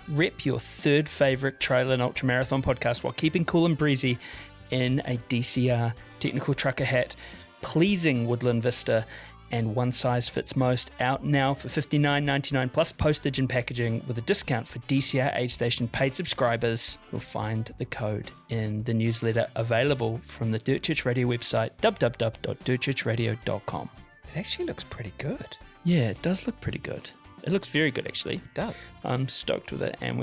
rep your third favourite trail and ultramarathon podcast while keeping cool and breezy in a DCR technical trucker hat, pleasing Woodland Vista, and one size fits most, out now for $59.99 plus postage and packaging with a discount for DCR AidStation paid subscribers. You'll find the code in the newsletter available from the Dirt Church Radio website, www.dirtchurchradio.com. It actually looks pretty good. Yeah, it does look pretty good. It looks very good, actually. It does. I'm stoked with it. And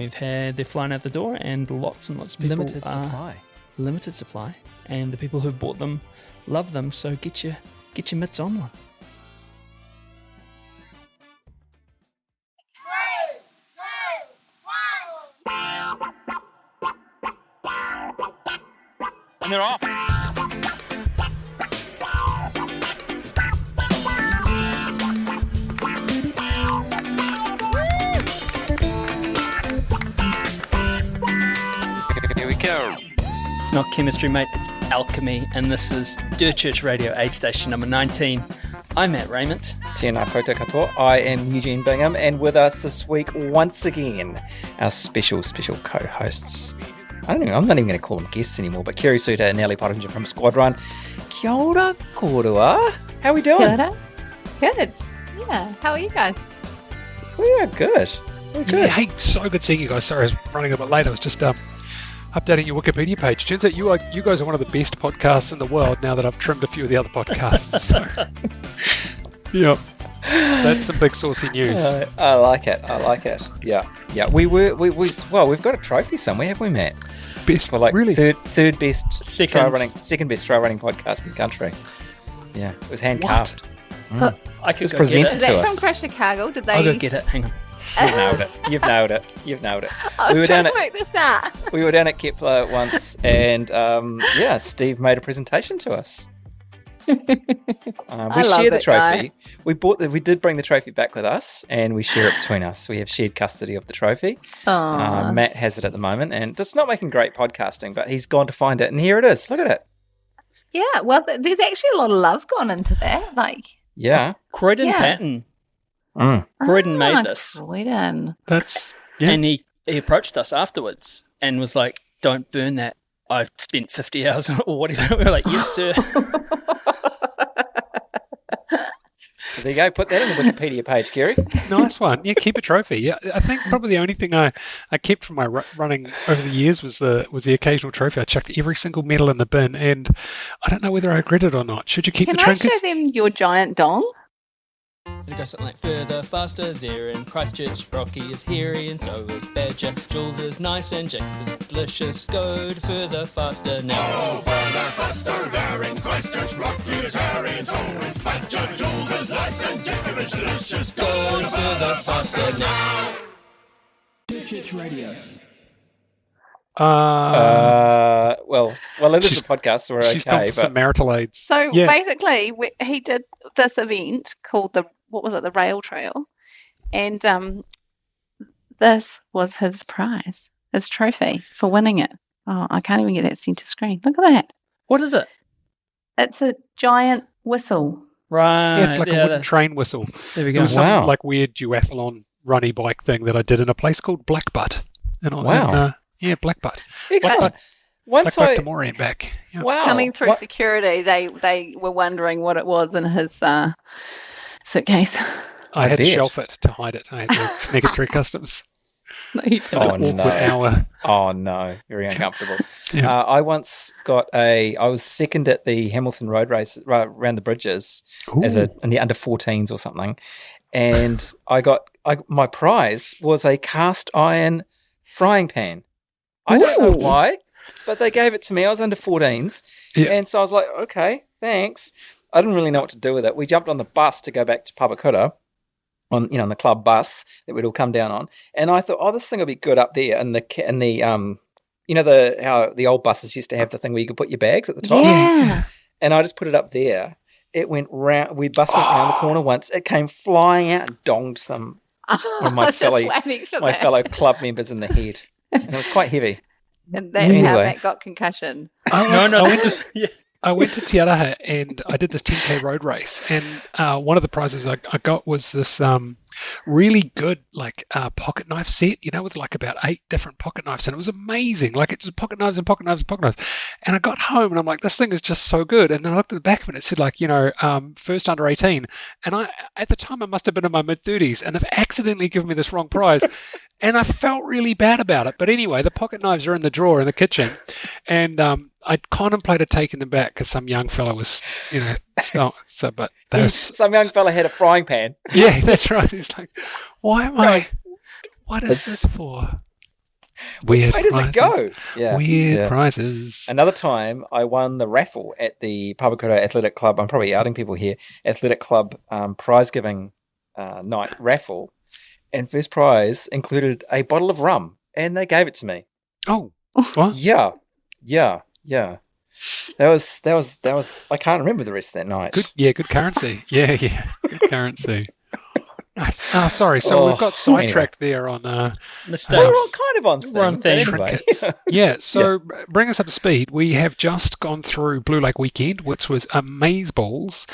they're flying out the door, and lots and lots of people. Limited supply. Limited supply. And the people who've bought them love them, so get your mitts on one. And they're off. Here we go. It's not chemistry, mate, it's alchemy, and this is Dirt Church Radio AidStation number 19. I'm Matt Raymond. Tēnā koutou katoa. I am Eugene Bingham, and with us this week, once again, our special co-hosts. I'm not even going to call them guests anymore, but Kerry Suter and Pottinger from SQUADRUN. Kia ora, korua. How are we doing? Kia ora. Good. Yeah. How are you guys? We are good. We're good. Yeah, hey, so good seeing you guys. Sorry, I was running a bit late. I was just updating your Wikipedia page. Turns out you guys are one of the best podcasts in the world now that I've trimmed a few of the other podcasts. So, yeah, that's some big saucy news. I like it. Yeah. We've got a trophy somewhere, haven't we, Matt? Best, for like really? third best second best trail running podcast in the country. Yeah, it was hand carved. I could go presented get it. to Is that us. from Crash Chicago? Did they? I'll go get it. Hang on. You've nailed it. I was trying to work this out. We were down at Kepler once, and Steve made a presentation to us. We share the trophy. Guy. We did bring the trophy back with us, and we share it between us. We have shared custody of the trophy. Matt has it at the moment, and it's not making great podcasting, but he's gone to find it, and here it is. Look at it. Yeah, well, there's actually a lot of love gone into that. Croydon Patton. Croydon made this. Croydon. And he approached us afterwards and was like, "Don't burn that. I've spent 50 hours on it," or whatever. We were like, "Yes, sir." So there you go. Put that in the Wikipedia page, Kerry. Nice one. Yeah, keep a trophy. Yeah, I think probably the only thing I kept from my running over the years was the occasional trophy. I chucked every single medal in the bin, and I don't know whether I regret it or not. Should you keep the trinkets? Can I show them your giant dong? It goes something like, further, faster, there in Christchurch. Rocky is hairy and so is Badger. Jules is nice and Jacob is delicious. Go further, faster now. Oh, further, faster, there in Christchurch. Rocky is hairy and so is Badger. Jules is nice and Jacob is delicious. Go further, faster now. Dirt Church Radio. Well, it is a podcast, so we're she's gone for some marital aids. So basically, he did this event called the Rail Trail, and this was his prize, his trophy for winning it. Oh, I can't even get that sent to screen. Look at that. What is it? It's a giant whistle. Right. Yeah, it's like a wooden train whistle. There we go. It was some like weird duathlon runny bike thing that I did in a place called Blackbutt. Yeah, Blackbutt. Excellent. Once back to Moree and back. Yeah. Wow. Coming through security, they were wondering what it was in his suitcase. I had to shelf it to hide it. I had to sneak it through customs. No, you didn't. Oh no, very uncomfortable. Yeah. I once I was second at the Hamilton Road race around the bridges in the under 14s or something, and my prize was a cast iron frying pan. I don't know why, but they gave it to me. I was under 14s, and so I was like, okay, thanks. I didn't really know what to do with it. We jumped on the bus to go back to Papakura on the club bus that we'd all come down on, and I thought, this thing will be good up there in the how the old buses used to have the thing where you could put your bags at the top. Yeah. And I just put it up there. It went round. We bus went round the corner once. It came flying out and donged one of my fellow club members in the head. And it was quite heavy. And that's how Matt got concussion. I went to Te Araha and I did this 10K road race. And one of the prizes I got was this really good pocket knife set, with like about 8 different pocket knives, and it was amazing. Like, it just pocket knives and pocket knives and pocket knives. And I got home and I'm like, this thing is just so good. And then I looked at the back of it and it said first under 18. And at the time I must have been in my mid-30s and have accidentally given me this wrong prize. And I felt really bad about it. But anyway, the pocket knives are in the drawer in the kitchen, and I contemplated taking them back because some young fella was, but some young fella had a frying pan. Yeah, that's right. He's like, what is this for? Weird Where does prizes. it go? Yeah, Weird prizes. Another time, I won the raffle at the Papakoura Athletic Club. I'm probably outing people here. Athletic Club prize giving night raffle, and first prize included a bottle of rum, and they gave it to me. Oh, what? Yeah. That was. I can't remember the rest of that night. Good currency. Yeah, good currency. Nice. Oh, sorry. So we've got sidetracked there on mistakes. We're all kind of on thing. We're on theme. Anyway. Yeah. So bring us up to speed. We have just gone through Blue Lake Weekend, which was amazeballs,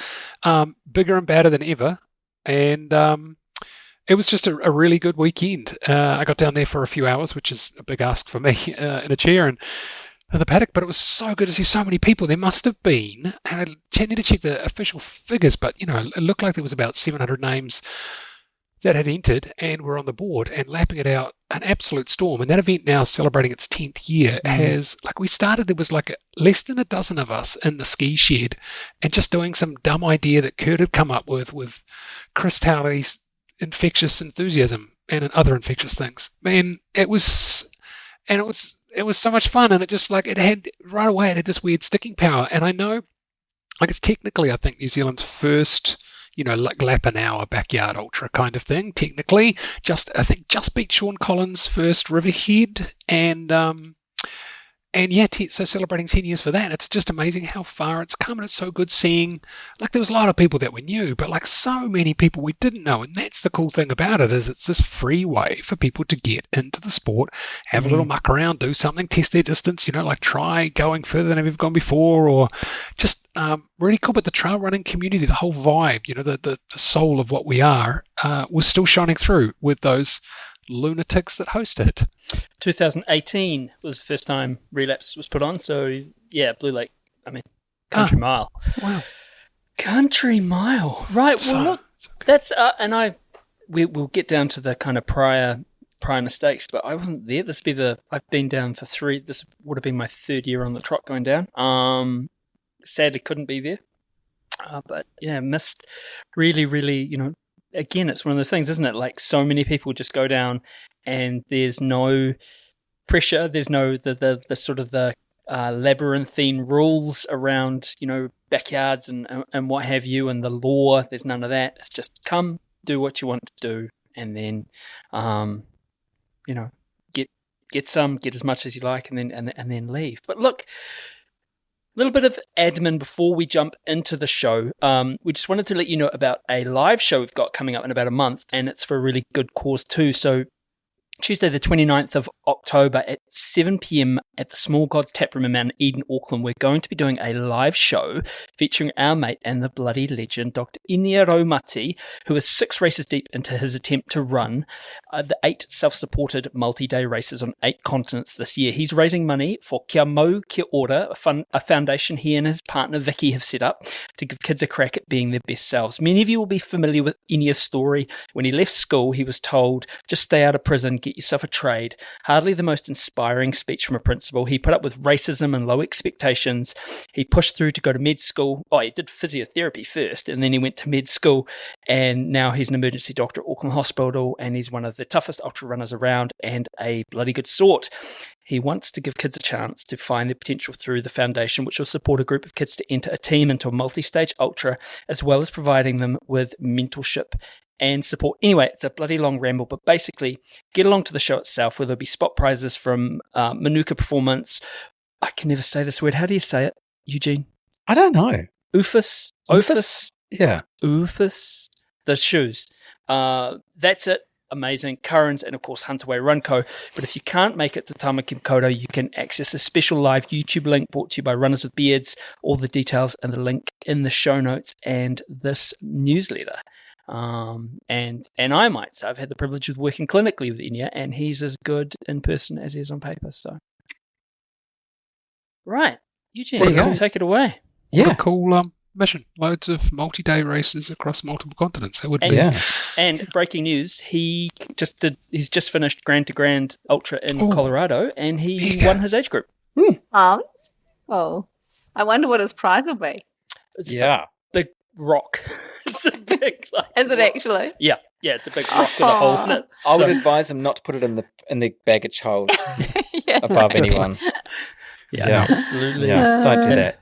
bigger and badder than ever, and it was just a really good weekend. I got down there for a few hours, which is a big ask for me, in a chair and the paddock, but it was so good to see so many people. There must have been, and I need to check the official figures, but it looked like there was about 700 names that had entered and were on the board and lapping it out, an absolute storm. And that event, now celebrating its 10th year, has, we started, there was less than a dozen of us in the ski shed and just doing some dumb idea that Kurt had come up with Chris Towley's infectious enthusiasm and other infectious things. Man, it was so much fun, and it just it had right away, it had this weird sticking power. And I know, it's technically, I think, New Zealand's first, lap an hour backyard ultra kind of thing. Technically, I think just beat Sean Collins' first Riverhead, and yeah, so celebrating 10 years for that. It's just amazing how far it's come, and it's so good seeing, there was a lot of people that we knew, but so many people we didn't know. And that's the cool thing about it, is it's this free way for people to get into the sport, have a little muck around, do something, test their distance, try going further than they've gone before, or just really cool. But the trail running community, the whole vibe, the soul of what we are, was still shining through with those lunatics that host it. 2018 was the first time Relapse was put on. So yeah, Blue Lake. Country Mile. Wow. Country Mile. Right. Well, look, that's and we'll get down to the kind of prior mistakes, but I wasn't there. I've been down for 3. This would have been my 3rd year on the trot going down. Sadly couldn't be there. But yeah, missed really, really, again, it's one of those things, isn't it? So many people just go down and there's no pressure. There's no the sort of the labyrinthine rules around, backyards and what have you, and the law. There's none of that. It's just come, do what you want to do, and then, get as much as you like, and then leave. But look, a little bit of admin before we jump into the show. We just wanted to let you know about a live show we've got coming up in about a month, and it's for a really good cause too. So Tuesday the 29th of October at 7 p.m. at the Small Gods Taproom in Mount Eden, Auckland, we're going to be doing a live show featuring our mate and the bloody legend, Dr. Inia Raumati, who is 6 races deep into his attempt to run the 8 self-supported multi-day races on 8 continents this year. He's raising money for Kia Mau Kia Ora, a foundation he and his partner Vicky have set up to give kids a crack at being their best selves. Many of you will be familiar with Inia's story. When he left school, he was told, just stay out of prison, get yourself a trade. Hardly the most inspiring speech from a principal. He put up with racism and low expectations. He pushed through to go to med school. He did physiotherapy first, and then he went to med school, and now he's an emergency doctor at Auckland Hospital, and he's one of the toughest ultra runners around and a bloody good sort. He wants to give kids a chance to find their potential through the foundation, which will support a group of kids to enter a team into a multi-stage ultra, as well as providing them with mentorship and support. Anyway, it's a bloody long ramble, but basically get along to the show itself, where there'll be spot prizes from Manuka Performance. I can never say this word. How do you say it, Eugene? I don't know. Oofus? Yeah. Oofus. The shoes. That's it. Amazing. Currans and, of course, Huntaway Runco. But if you can't make it to Tamaki Makaurau, you can access a special live YouTube link brought to you by Runners with Beards. All the details and the link in the show notes and this newsletter. And I might say I've had the privilege of working clinically with Enya, and he's as good in person as he is on paper. So, right, Eugene, There you go. take it away. What Yeah. a cool mission. Loads of multi-day races across multiple continents. That would be. Yeah. And breaking news, he's just finished Grand to Grand Ultra in Oh. Colorado, and he Yeah. won his age group. Oh, I wonder what his prize will be. It's Yeah. a big rock. It's a big, like, Is it rock. actually? Yeah, it's a big rock with a hole in it. I would So- advise him not to put it in the baggage hold Yeah. above anyone. yeah, absolutely. Yeah,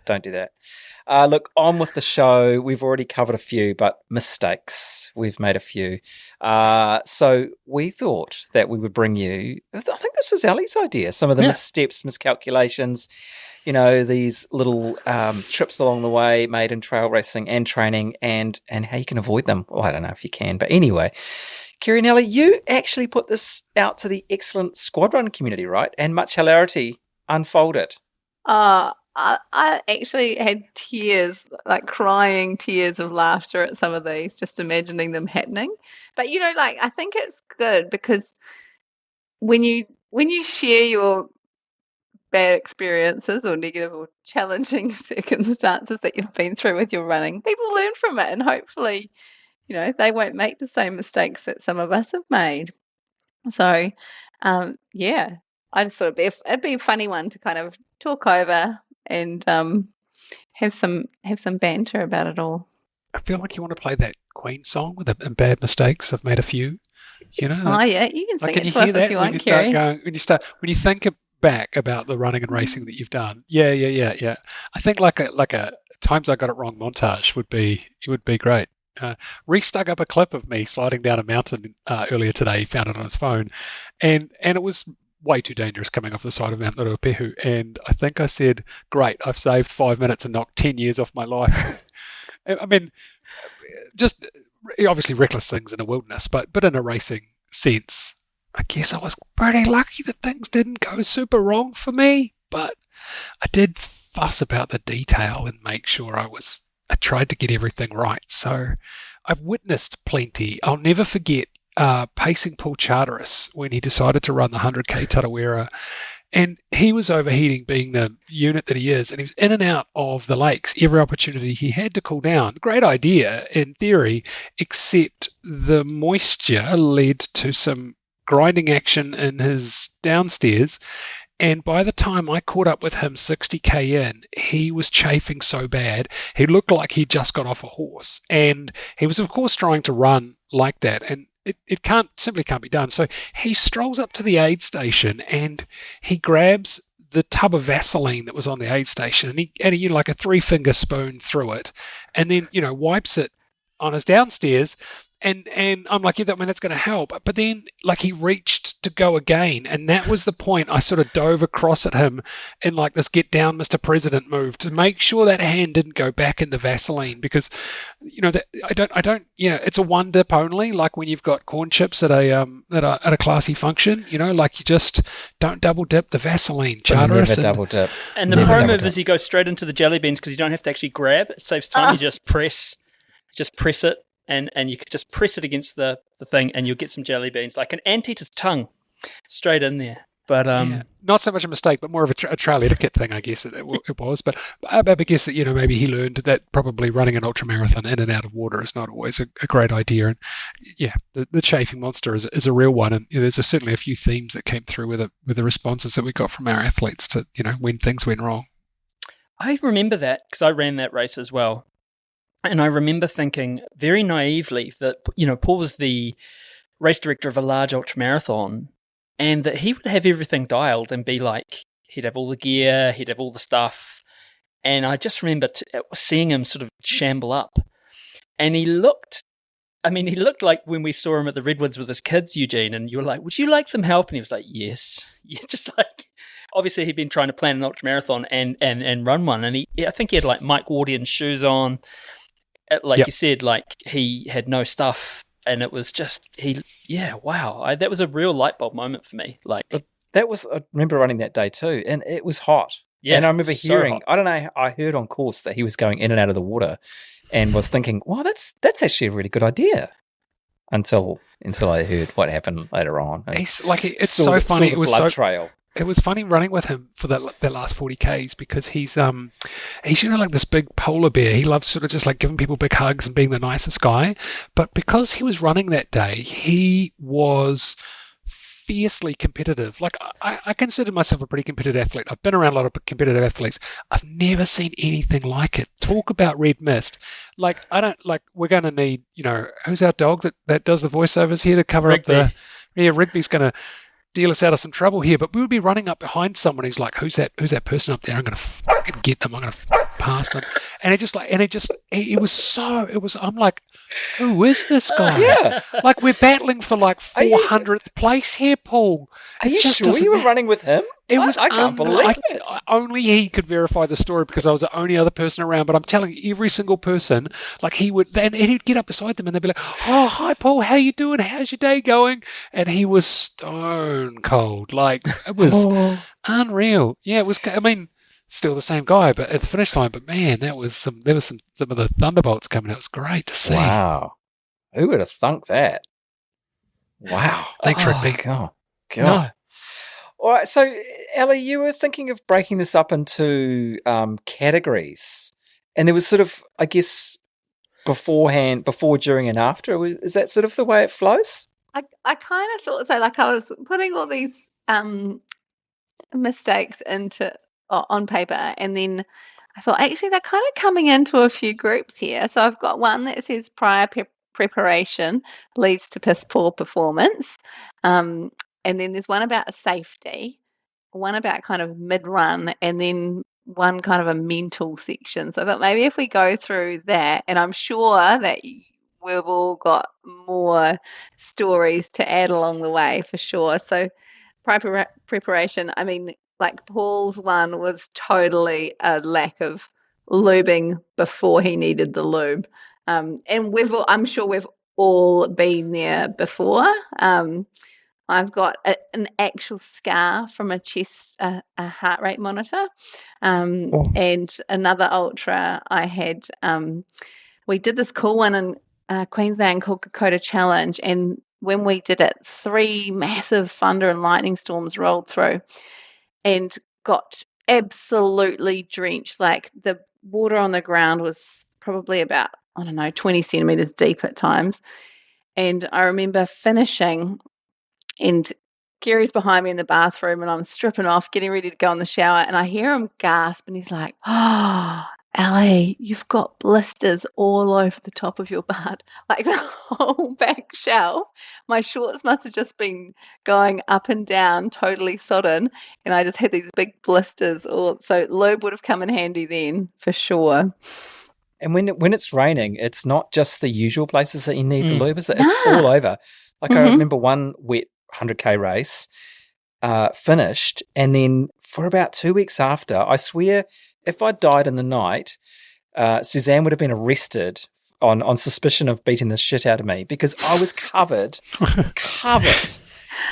don't do that. Look, on with the show. We've already covered a few, but mistakes. We've made a few. So we thought that we would bring you, I think this was Ali's idea, some of the Yeah. missteps, miscalculations, these little trips along the way made in trail racing and training and how you can avoid them. Well, I don't know if you can, but anyway. Kerry and Ali, you actually put this out to the excellent SQUADRUN community, right? And much hilarity unfolded. I actually had tears, like crying tears of laughter at some of these, just imagining them happening. But I think it's good because when you share your bad experiences or negative or challenging circumstances that you've been through with your running, people learn from it, and hopefully, they won't make the same mistakes that some of us have made. So, yeah, I just thought it'd be a funny one to kind of talk over and have some banter about it all. I feel like you want to play that Queen song with the bad mistakes. I've made a few. Oh yeah, you can sing Can it you to us hear that if you when want, you start Kerry. going? When you think back about the running and racing that you've done? Yeah. I think like a times I got it wrong montage would be great. Reese dug up a clip of me sliding down a mountain earlier today. He found it on his phone, and it was way too dangerous coming off the side of Mount Ruapehu. And I think I said, "Great, I've saved 5 minutes and knocked 10 years off my life." I mean, just obviously reckless things in the wilderness, but in a racing sense, I guess I was pretty lucky that things didn't go super wrong for me. But I did fuss about the detail and make sure I tried to get everything right. So I've witnessed plenty. I'll never forget pacing Paul Charteris when he decided to run the 100k Tarawera, and he was overheating, being the unit that he is, and he was in and out of the lakes every opportunity he had to cool down. Great idea in theory, except the moisture led to some grinding action in his downstairs. And by the time I caught up with him 60k in, he was chafing so bad. He looked like he'd just got off a horse. And he was, of course, trying to run like that. And it simply can't be done. So he strolls up to the aid station and he grabs the tub of Vaseline that was on the aid station, and he like a 3-finger spoon through it, and then wipes it on his downstairs. And I'm like, yeah, that's going to help. But then, like, he reached to go again, and that was the point I sort of dove across at him in like this "get down, Mr. President" move to make sure that hand didn't go back in the Vaseline, because that I don't. Yeah, it's a one dip only. Like when you've got corn chips at a classy function, like you just don't double dip the Vaseline. Never double dip. And the pro move is you go straight into the jelly beans because you don't have to actually grab. It saves time. You just press it. And you could just press it against the thing, and you'll get some jelly beans, like an anteater's tongue, straight in there. But not so much a mistake, but more of a trail etiquette thing, I guess it was. But I guess that maybe he learned that probably running an ultramarathon in and out of water is not always a great idea. And yeah, the chafing monster is a real one, and there's certainly a few themes that came through with the responses that we got from our athletes to when things went wrong. I remember that because I ran that race as well. And I remember thinking very naively that, Paul was the race director of a large ultramarathon, and that he would have everything dialed and be like, he'd have all the gear, he'd have all the stuff. And I just remember seeing him sort of shamble up. And he looked like when we saw him at the Redwoods with his kids, Eugene, and you were like, would you like some help? And he was like, yes. Yeah, just like, obviously he'd been trying to plan an ultramarathon and run one. And I think he had like Mike Wardian shoes on. Like you said, like he had no stuff, and it was just wow. That was a real light bulb moment for me. Like I remember running that day too, and it was hot. Yeah, and I remember so hearing, hot. I don't know, I heard on course that he was going in and out of the water, and was thinking, "Wow, that's actually a really good idea." Until I heard what happened later on. And He's like, it's saw so the- funny. saw the It was blood so trail. it was funny running with him for that last 40 Ks because he's like this big polar bear. He loves sort of just like giving people big hugs and being the nicest guy. But because he was running that day, he was fiercely competitive. Like I consider myself a pretty competitive athlete. I've been around a lot of competitive athletes. I've never seen anything like it. Talk about red mist. Like we're going to need, who's our dog that does the voiceovers here to cover Rigby. up Rigby's going to deal us out of some trouble here, but we would be running up behind someone who's like, who's that person up there? I'm going to fucking get them. I'm going to pass them. And I'm like, who is this guy? Yeah. Like we're battling for like Are you- 400th place here, Paul. Are you just sure doesn't you were ma- running with him? It was I can't believe it. Only he could verify the story because I was the only other person around. But I'm telling you, every single person, like and he'd get up beside them and they'd be like, "Oh, hi, Paul. How you doing? How's your day going?" And he was stone cold. Like it was unreal. Yeah, it was. I mean, still the same guy, but at the finish line. But man, there was some of the thunderbolts coming out. It was great to see. Wow. Who would have thunk that? Wow. Thanks, Rigby. God. No. All right. So, Ellie, you were thinking of breaking this up into categories. And there was sort of, I guess, beforehand, before, during, and after. Is that sort of the way it flows? I kind of thought so. Like I was putting all these mistakes on paper, and then I thought actually they're kind of coming into a few groups here. So I've got one that says prior preparation leads to piss poor performance, and then there's one about safety, one about kind of mid-run, and then one kind of a mental section. So I thought maybe if we go through that, and I'm sure that we've all got more stories to add along the way for sure. So prior preparation, I mean, like Paul's one was totally a lack of lubing before he needed the lube. And I'm sure we've all been there before. I've got an actual scar from a heart rate monitor. And another ultra I had, we did this cool one in Queensland called Kokoda Challenge. And when we did it, 3 massive thunder and lightning storms rolled through and got absolutely drenched. Like the water on the ground was probably about, 20 centimeters deep at times. And I remember finishing, and Gary's behind me in the bathroom, and I'm stripping off, getting ready to go in the shower, and I hear him gasp, and he's like, "Oh, Ellie, you've got blisters all over the top of your butt, like the whole back shelf." My shorts must have just been going up and down, totally sodden, and I just had these big blisters. So lube would have come in handy then, for sure. And when it's raining, it's not just the usual places that you need the lube, is it? It's Nah. all over. Like I remember one wet 100K race finished, and then for about 2 weeks after, I swear if I died in the night, Suzanne would have been arrested on suspicion of beating the shit out of me because I was covered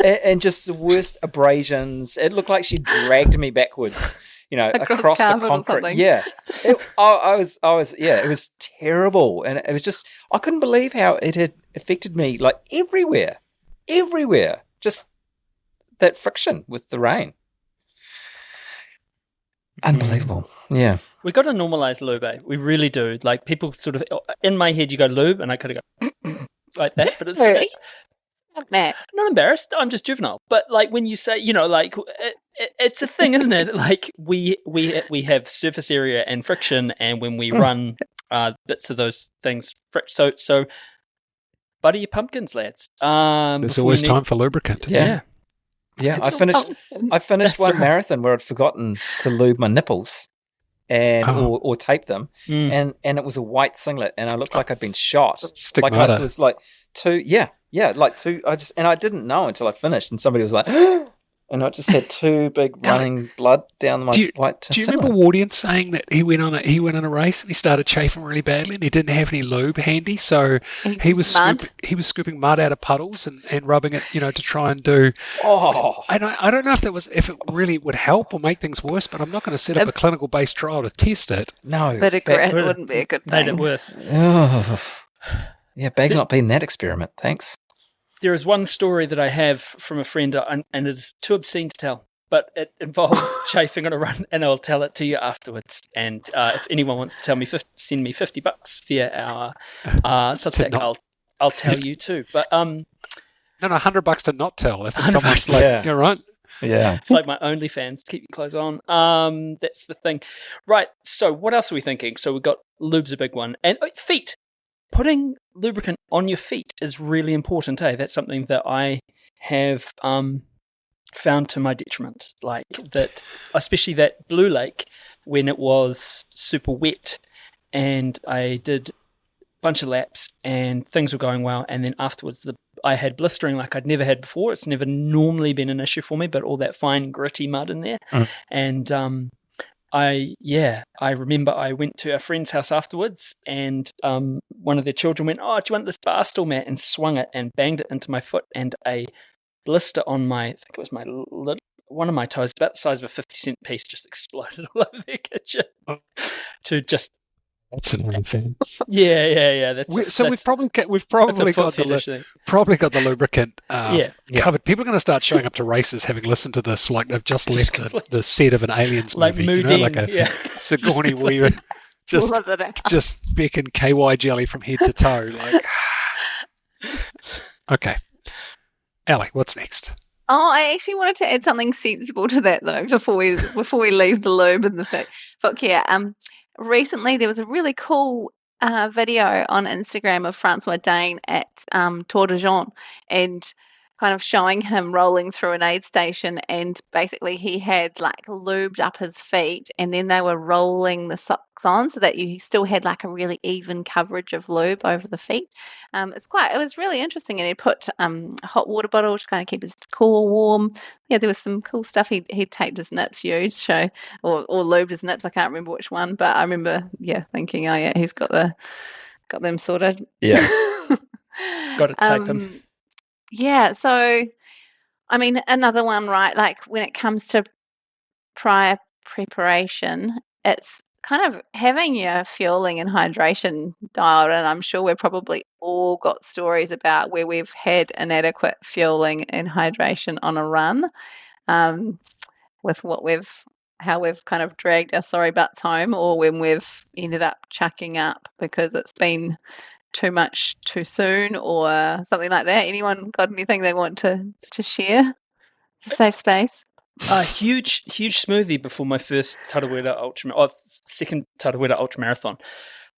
and just the worst abrasions. It looked like she dragged me backwards, across the carpet or concrete. something. Yeah, it was terrible, and it was just I couldn't believe how it had affected me, like everywhere, just that friction with the rain. Unbelievable. Yeah. We got to normalize lube, eh? We really do. Like people sort of, in my head, you go lube, and I kind of go like that, but it's Really? Matt. not embarrassed. I'm just juvenile. But like when you say, it's a thing, isn't it? Like we have surface area and friction, and when we run bits of those things, so butter your pumpkins, lads. There's always time for lubricant. Yeah. Yeah, I finished one right. marathon where I'd forgotten to lube my nipples and or tape them, and it was a white singlet, and I looked like I'd been shot. Stigmata. Like it was like two. I didn't know until I finished, and somebody was like, And I just had two big running blood down my white Do you remember Wardian saying that he went on a race and he started chafing really badly and he didn't have any lube handy, so he was scooping mud out of puddles and rubbing it, to try and do. I don't know if it really would help or make things worse, but I'm not going to set up a clinical based trial to test it. No, but a grit wouldn't be a good thing. Made it worse. Yeah, Bag's not been that experiment. Thanks. There is one story that I have from a friend, and it's too obscene to tell, but it involves chafing on a run, and I'll tell it to you afterwards. And if anyone wants to tell me, send me $50 via our Substack, I'll tell you too. But no, $100 to not tell. If it's someone's like, you're right. Yeah, it's like my OnlyFans. Keep your clothes on. That's the thing, right? So what else are we thinking? So we've got lube's a big one, and feet. Putting lubricant on your feet is really important, That's something that I have found to my detriment. Like that, especially that Blue Lake when it was super wet, and I did a bunch of laps and things were going well, and then afterwards I had blistering like I'd never had before. It's never normally been an issue for me, but all that fine gritty mud in there, and I remember I went to a friend's house afterwards, and one of their children went, "Oh, do you want this bar stool mat?" and swung it and banged it into my foot, and a blister on I think it was my one of my toes, about the size of a 50-cent piece, just exploded all over their kitchen. That's an offense. Yeah. We've probably got the lubricant covered. People are going to start showing up to races having listened to this like they've just left the set of an Aliens like movie, like a Sigourney Weaver, just fecking KY jelly from head to toe. Like, okay, Ali, what's next? Oh, I actually wanted to add something sensible to that though before we leave the lube and the foot care. Recently, there was a really cool video on Instagram of Francois Dane at Tour de Jean, and kind of showing him rolling through an aid station, and basically he had like lubed up his feet, and then they were rolling the socks on so that you still had like a really even coverage of lube over the feet. It was really interesting, and he put a hot water bottle to kind of keep his core warm. Yeah, there was some cool stuff. He taped his nips huge, or lubed his nips. I can't remember which one, but I remember thinking, oh yeah, he's got them sorted. Yeah, got to tape him. Yeah, so I mean, another one, right? Like when it comes to prior preparation, it's kind of having your fueling and hydration dialed in. I'm sure we've probably all got stories about where we've had inadequate fueling and hydration on a run, with how we've kind of dragged our sorry butts home, or when we've ended up chucking up because it's been too much too soon or something like that. Anyone got anything they want to share? It's a safe space. A huge smoothie before my first second Tarawera ultramarathon.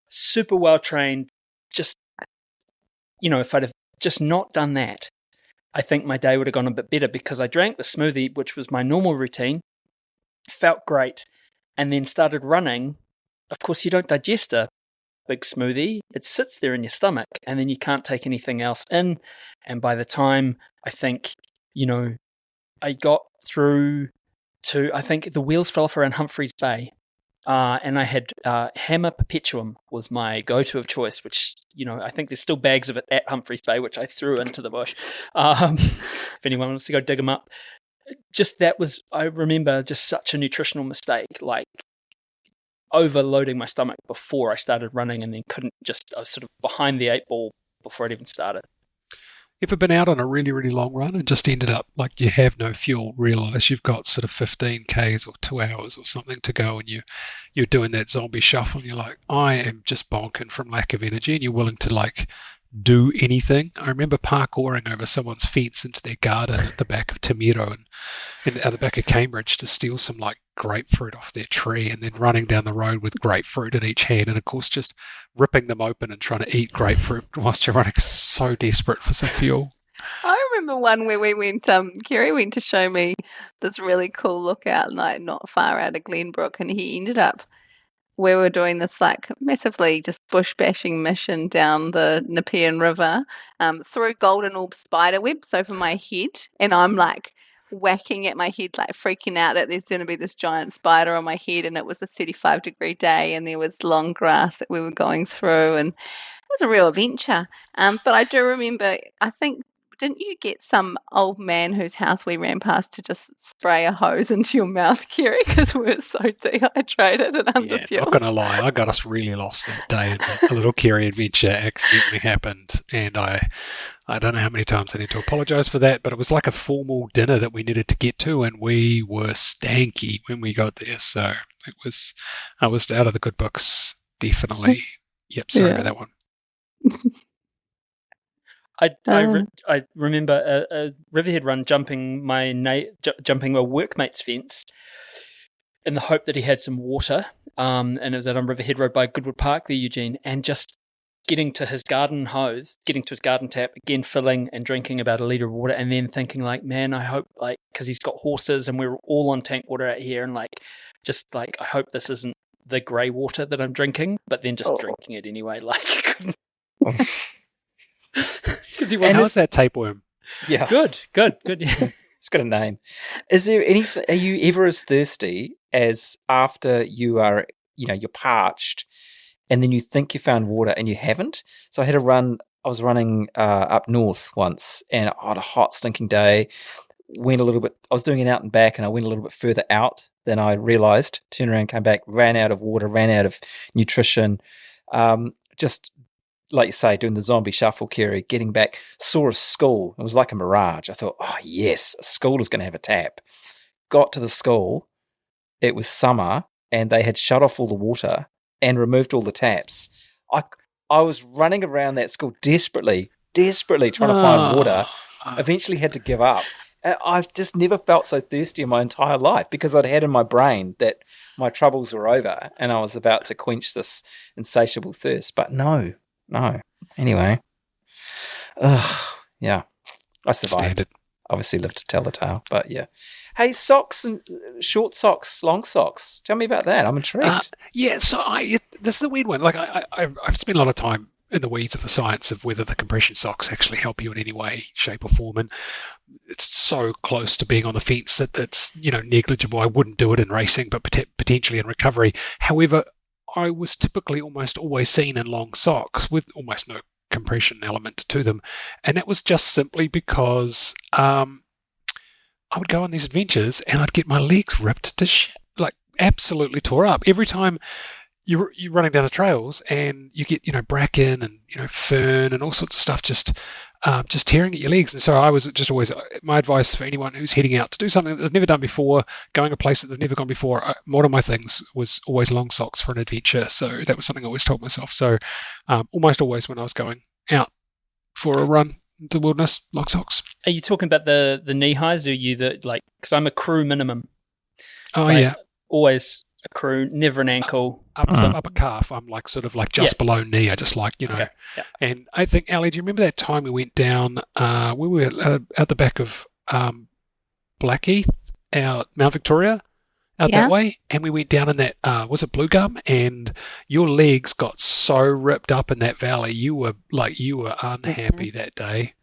Super well trained. Just, if I'd have just not done that, I think my day would have gone a bit better, because I drank the smoothie, which was my normal routine, felt great, and then started running. Of course, you don't digest a big smoothie. It sits there in your stomach, and then you can't take anything else in. And by the time I think, I got through to, I think the wheels fell off around Humphreys Bay, and I had Hammer Perpetuum was my go-to of choice, which, I think there's still bags of it at Humphreys Bay, which I threw into the bush. If anyone wants to go dig them up. I remember just such a nutritional mistake, like overloading my stomach before I started running, and then I was sort of behind the 8 ball before I'd even started. Ever been out on a really, really long run and just ended up like you have no fuel, realise you've got sort of 15 Ks or 2 hours or something to go, and you're doing that zombie shuffle, and you're like, I am just bonking from lack of energy, and you're willing to like do anything? I remember parkouring over someone's fence into their garden at the back of Tamiro and at the back of Cambridge to steal some like grapefruit off their tree, and then running down the road with grapefruit in each hand, and of course just ripping them open and trying to eat grapefruit whilst you're running, so desperate for some fuel. I remember one where we went, Kerry went to show me this really cool lookout, like not far out of Glenbrook, and he ended up, we were doing this like massively just bush bashing mission down the Nepean River, through golden orb spider webs over my head, and I'm like whacking at my head, like freaking out that there's going to be this giant spider on my head, and it was a 35-degree day, and there was long grass that we were going through, and it was a real adventure. But I do remember, I think, didn't you get some old man whose house we ran past to just spray a hose into your mouth, Kerry, because we were so dehydrated and under Yeah, fuel? not gonna lie, I got us really lost that day, and a little Kerry adventure accidentally happened, and I don't know how many times I need to apologise for that, but it was like a formal dinner that we needed to get to, and we were stanky when we got there, so I was out of the good books, definitely. Yep, sorry about that one. I remember a Riverhead run jumping jumping a workmate's fence in the hope that he had some water, and it was out on Riverhead Road by Goodwood Park there, Eugene, and just getting to his garden tap, again filling and drinking about a litre of water, and then thinking like, man, I hope, like, because he's got horses and we're all on tank water out here, and like, just like, I hope this isn't the grey water that I'm drinking, but then just drinking it anyway, like. Because he how's that tapeworm? Yeah, good. Yeah. It's got a name. Is there anything? Are you ever as thirsty as after you are, you're parched, and then you think you found water and you haven't? So I had a run. I was running up north once, and I had a hot, stinking day. Went a little bit. I was doing it out and back, and I went a little bit further out than I realised. Turned around, came back, ran out of water, ran out of nutrition. Just like you say, doing the zombie shuffle, Kerry, getting back, saw a school. It was like a mirage. I thought, oh, yes, a school is going to have a tap. Got to the school. It was summer, and they had shut off all the water and removed all the taps. I was running around that school desperately trying to find water. Eventually had to give up. I've just never felt so thirsty in my entire life, because I'd had in my brain that my troubles were over and I was about to quench this insatiable thirst. But no. Anyway. Yeah. I survived. Standard. Obviously lived to tell the tale, but yeah. Hey, socks and short socks, long socks. Tell me about that. I'm intrigued. So this is a weird one. Like I've spent a lot of time in the weeds of the science of whether the compression socks actually help you in any way, shape or form. And it's so close to being on the fence that it's, negligible. I wouldn't do it in racing, but potentially in recovery. However, I was typically almost always seen in long socks with almost no compression element to them. And that was just simply because I would go on these adventures and I'd get my legs ripped to shit, like absolutely tore up. Every time you're running down the trails and you get, bracken and, fern and all sorts of stuff just tearing at your legs. And so I was just always, my advice for anyone who's heading out to do something that they've never done before, going a place that they've never gone before, one of my things was always long socks for an adventure. So that was something I always told myself. So almost always when I was going out for a run into the wilderness, long socks. Are you talking about the knee highs, or are you because I'm a crew minimum. Oh, yeah. Always a crew, never an ankle. Upper calf, I'm like sort of like just below knee. I just like, Okay. Yeah. And I think, Ali, do you remember that time we went down, we were at the back of Blackheath, out Mount Victoria, out that way, and we went down in that, was it Blue Gum? And your legs got so ripped up in that valley, you were unhappy that day.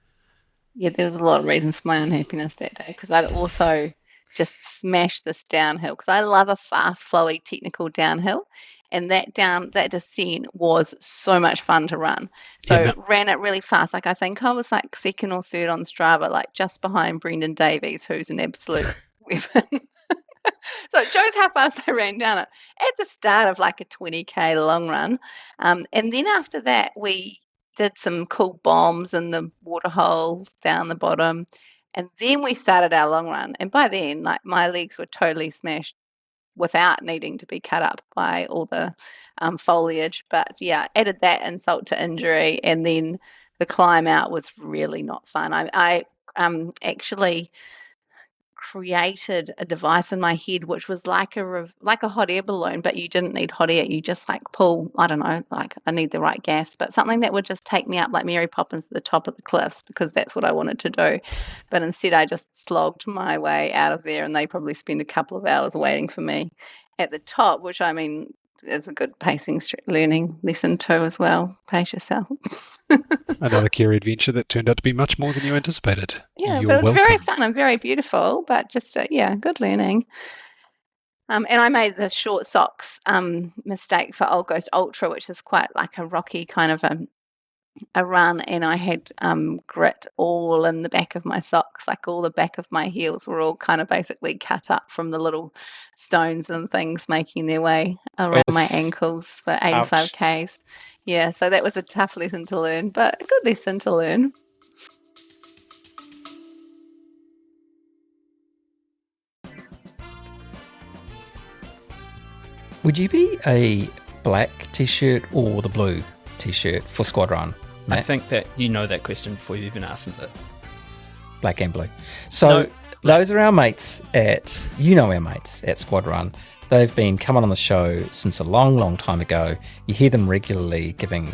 Yeah, there was a lot of reasons for my unhappiness that day, because I'd also just smash this downhill, because I love a fast, flowy, technical downhill, and that descent was so much fun to run. So ran it really fast. Like I think I was like second or third on Strava, like just behind Brendan Davies, who's an absolute weapon. So it shows how fast I ran down it at the start of like a 20K long run. And then after that, we did some cool bombs in the waterhole down the bottom. And then we started our long run. And by then, like my legs were totally smashed without needing to be cut up by all the foliage. But yeah, added that insult to injury. And then the climb out was really not fun. I actually created a device in my head which was like a hot air balloon, but you didn't need hot air. You just like pull, I don't know, like I need the right gas, but something that would just take me up like Mary Poppins to the top of the cliffs, because that's what I wanted to do. But instead I just slogged my way out of there, and they probably spent a couple of hours waiting for me at the top, which I mean is a good pacing learning lesson too as well. Pace yourself. Another Kerry adventure that turned out to be much more than you anticipated. Yeah, You're but it was very welcome. fun and very beautiful, but just, good learning. And I made the short socks mistake for Old Ghost Ultra, which is quite like a rocky kind of a run, and I had grit all in the back of my socks, like all the back of my heels were all kind of basically cut up from the little stones and things making their way around my ankles for 85 Ks. Yeah, so that was a tough lesson to learn, but a good lesson to learn. Would you be a black t-shirt or the blue t-shirt for SQUADRUN, Matt? I think that you know that question before you even asked it. Black and blue. So those are our mates at, our mates at SQUADRUN. They've been coming on the show since a long, long time ago. You hear them regularly giving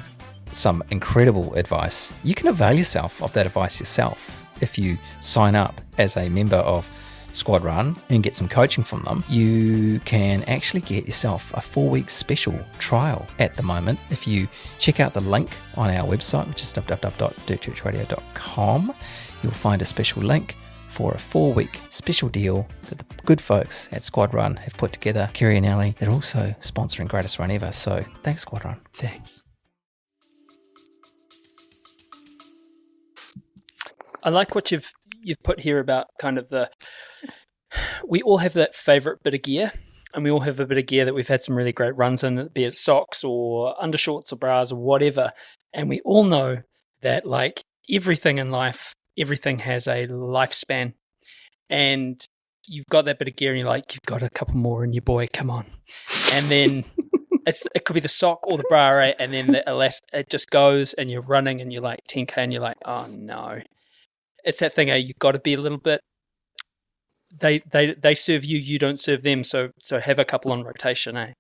some incredible advice. You can avail yourself of that advice yourself if you sign up as a member of SQUADRUN and get some coaching from them. You can actually get yourself a 4-week special trial at the moment. If you check out the link on our website, which is www.dirtchurchradio.com, you'll find a special link for a 4-week special deal that the good folks at SQUADRUN have put together. Kerry and Ellie, they're also sponsoring Greatest Run Ever, so thanks SQUADRUN. Thanks. I like what you've put here about kind of we all have that favorite bit of gear, and we all have a bit of gear that we've had some really great runs in, be it socks or undershorts or bras or whatever. And we all know that, like everything in life, everything has a lifespan. And you've got that bit of gear and you're like, you've got a couple more in your boy, come on. And then it could be the sock or the bra, right? And then it just goes and you're running and you're like 10K and you're like, oh no. It's that thing, you've got to be a little bit, they serve you, you don't serve them, so have a couple on rotation, eh?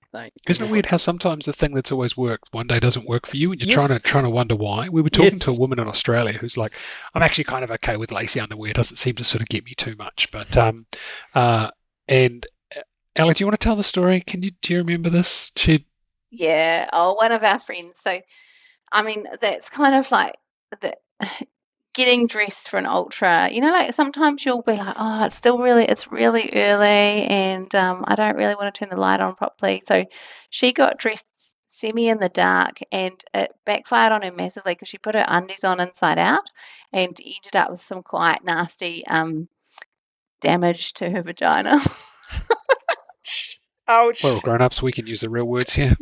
Isn't it weird how sometimes the thing that's always worked one day doesn't work for you, and you're trying to wonder why? We were talking to a woman in Australia who's like, I'm actually kind of okay with lacy underwear, it doesn't seem to sort of get me too much. But and Ellie, do you want to tell the story? Do you remember this? Yeah, one of our friends. So, I mean, that's kind of like the getting dressed for an ultra, like sometimes you'll be like, oh, it's really early and I don't really want to turn the light on properly. So she got dressed semi in the dark and it backfired on her massively because she put her undies on inside out and ended up with some quite nasty damage to her vagina. Ouch. We're all grown-ups, we can use the real words here.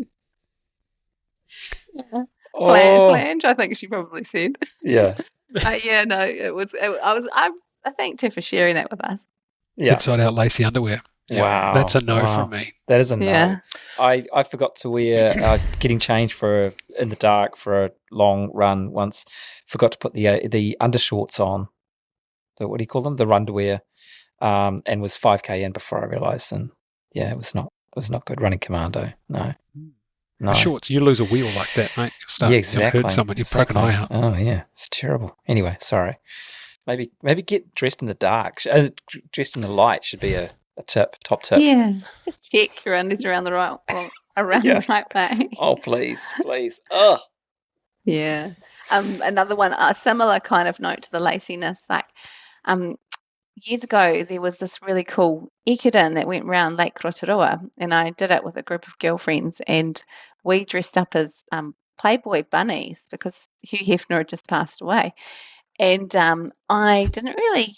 Yeah. Flange, I think she probably said. Yeah. I thanked her for sharing that with us. Yeah. Inside out lacy underwear. Yeah. Wow. That's a no from me. That is a no. Yeah. I forgot to wear getting changed in the dark for a long run once. Forgot to put the undershorts on. What do you call them? The underwear. And was 5K in before I realised. And yeah, it was not good running commando. No. No. Shorts, you lose a wheel like that, mate. Yeah, exactly. Hurt someone, you broke an eye out. Oh yeah, it's terrible. Anyway, sorry. Maybe get dressed in the dark. Dressed in the light should be a top tip. Yeah, just check your undies around the right way. Oh please. Ugh. Yeah. Another one, a similar kind of note to the laciness, like years ago, there was this really cool ekiden that went around Lake Rotorua, and I did it with a group of girlfriends, and we dressed up as Playboy bunnies because Hugh Hefner had just passed away. And I didn't really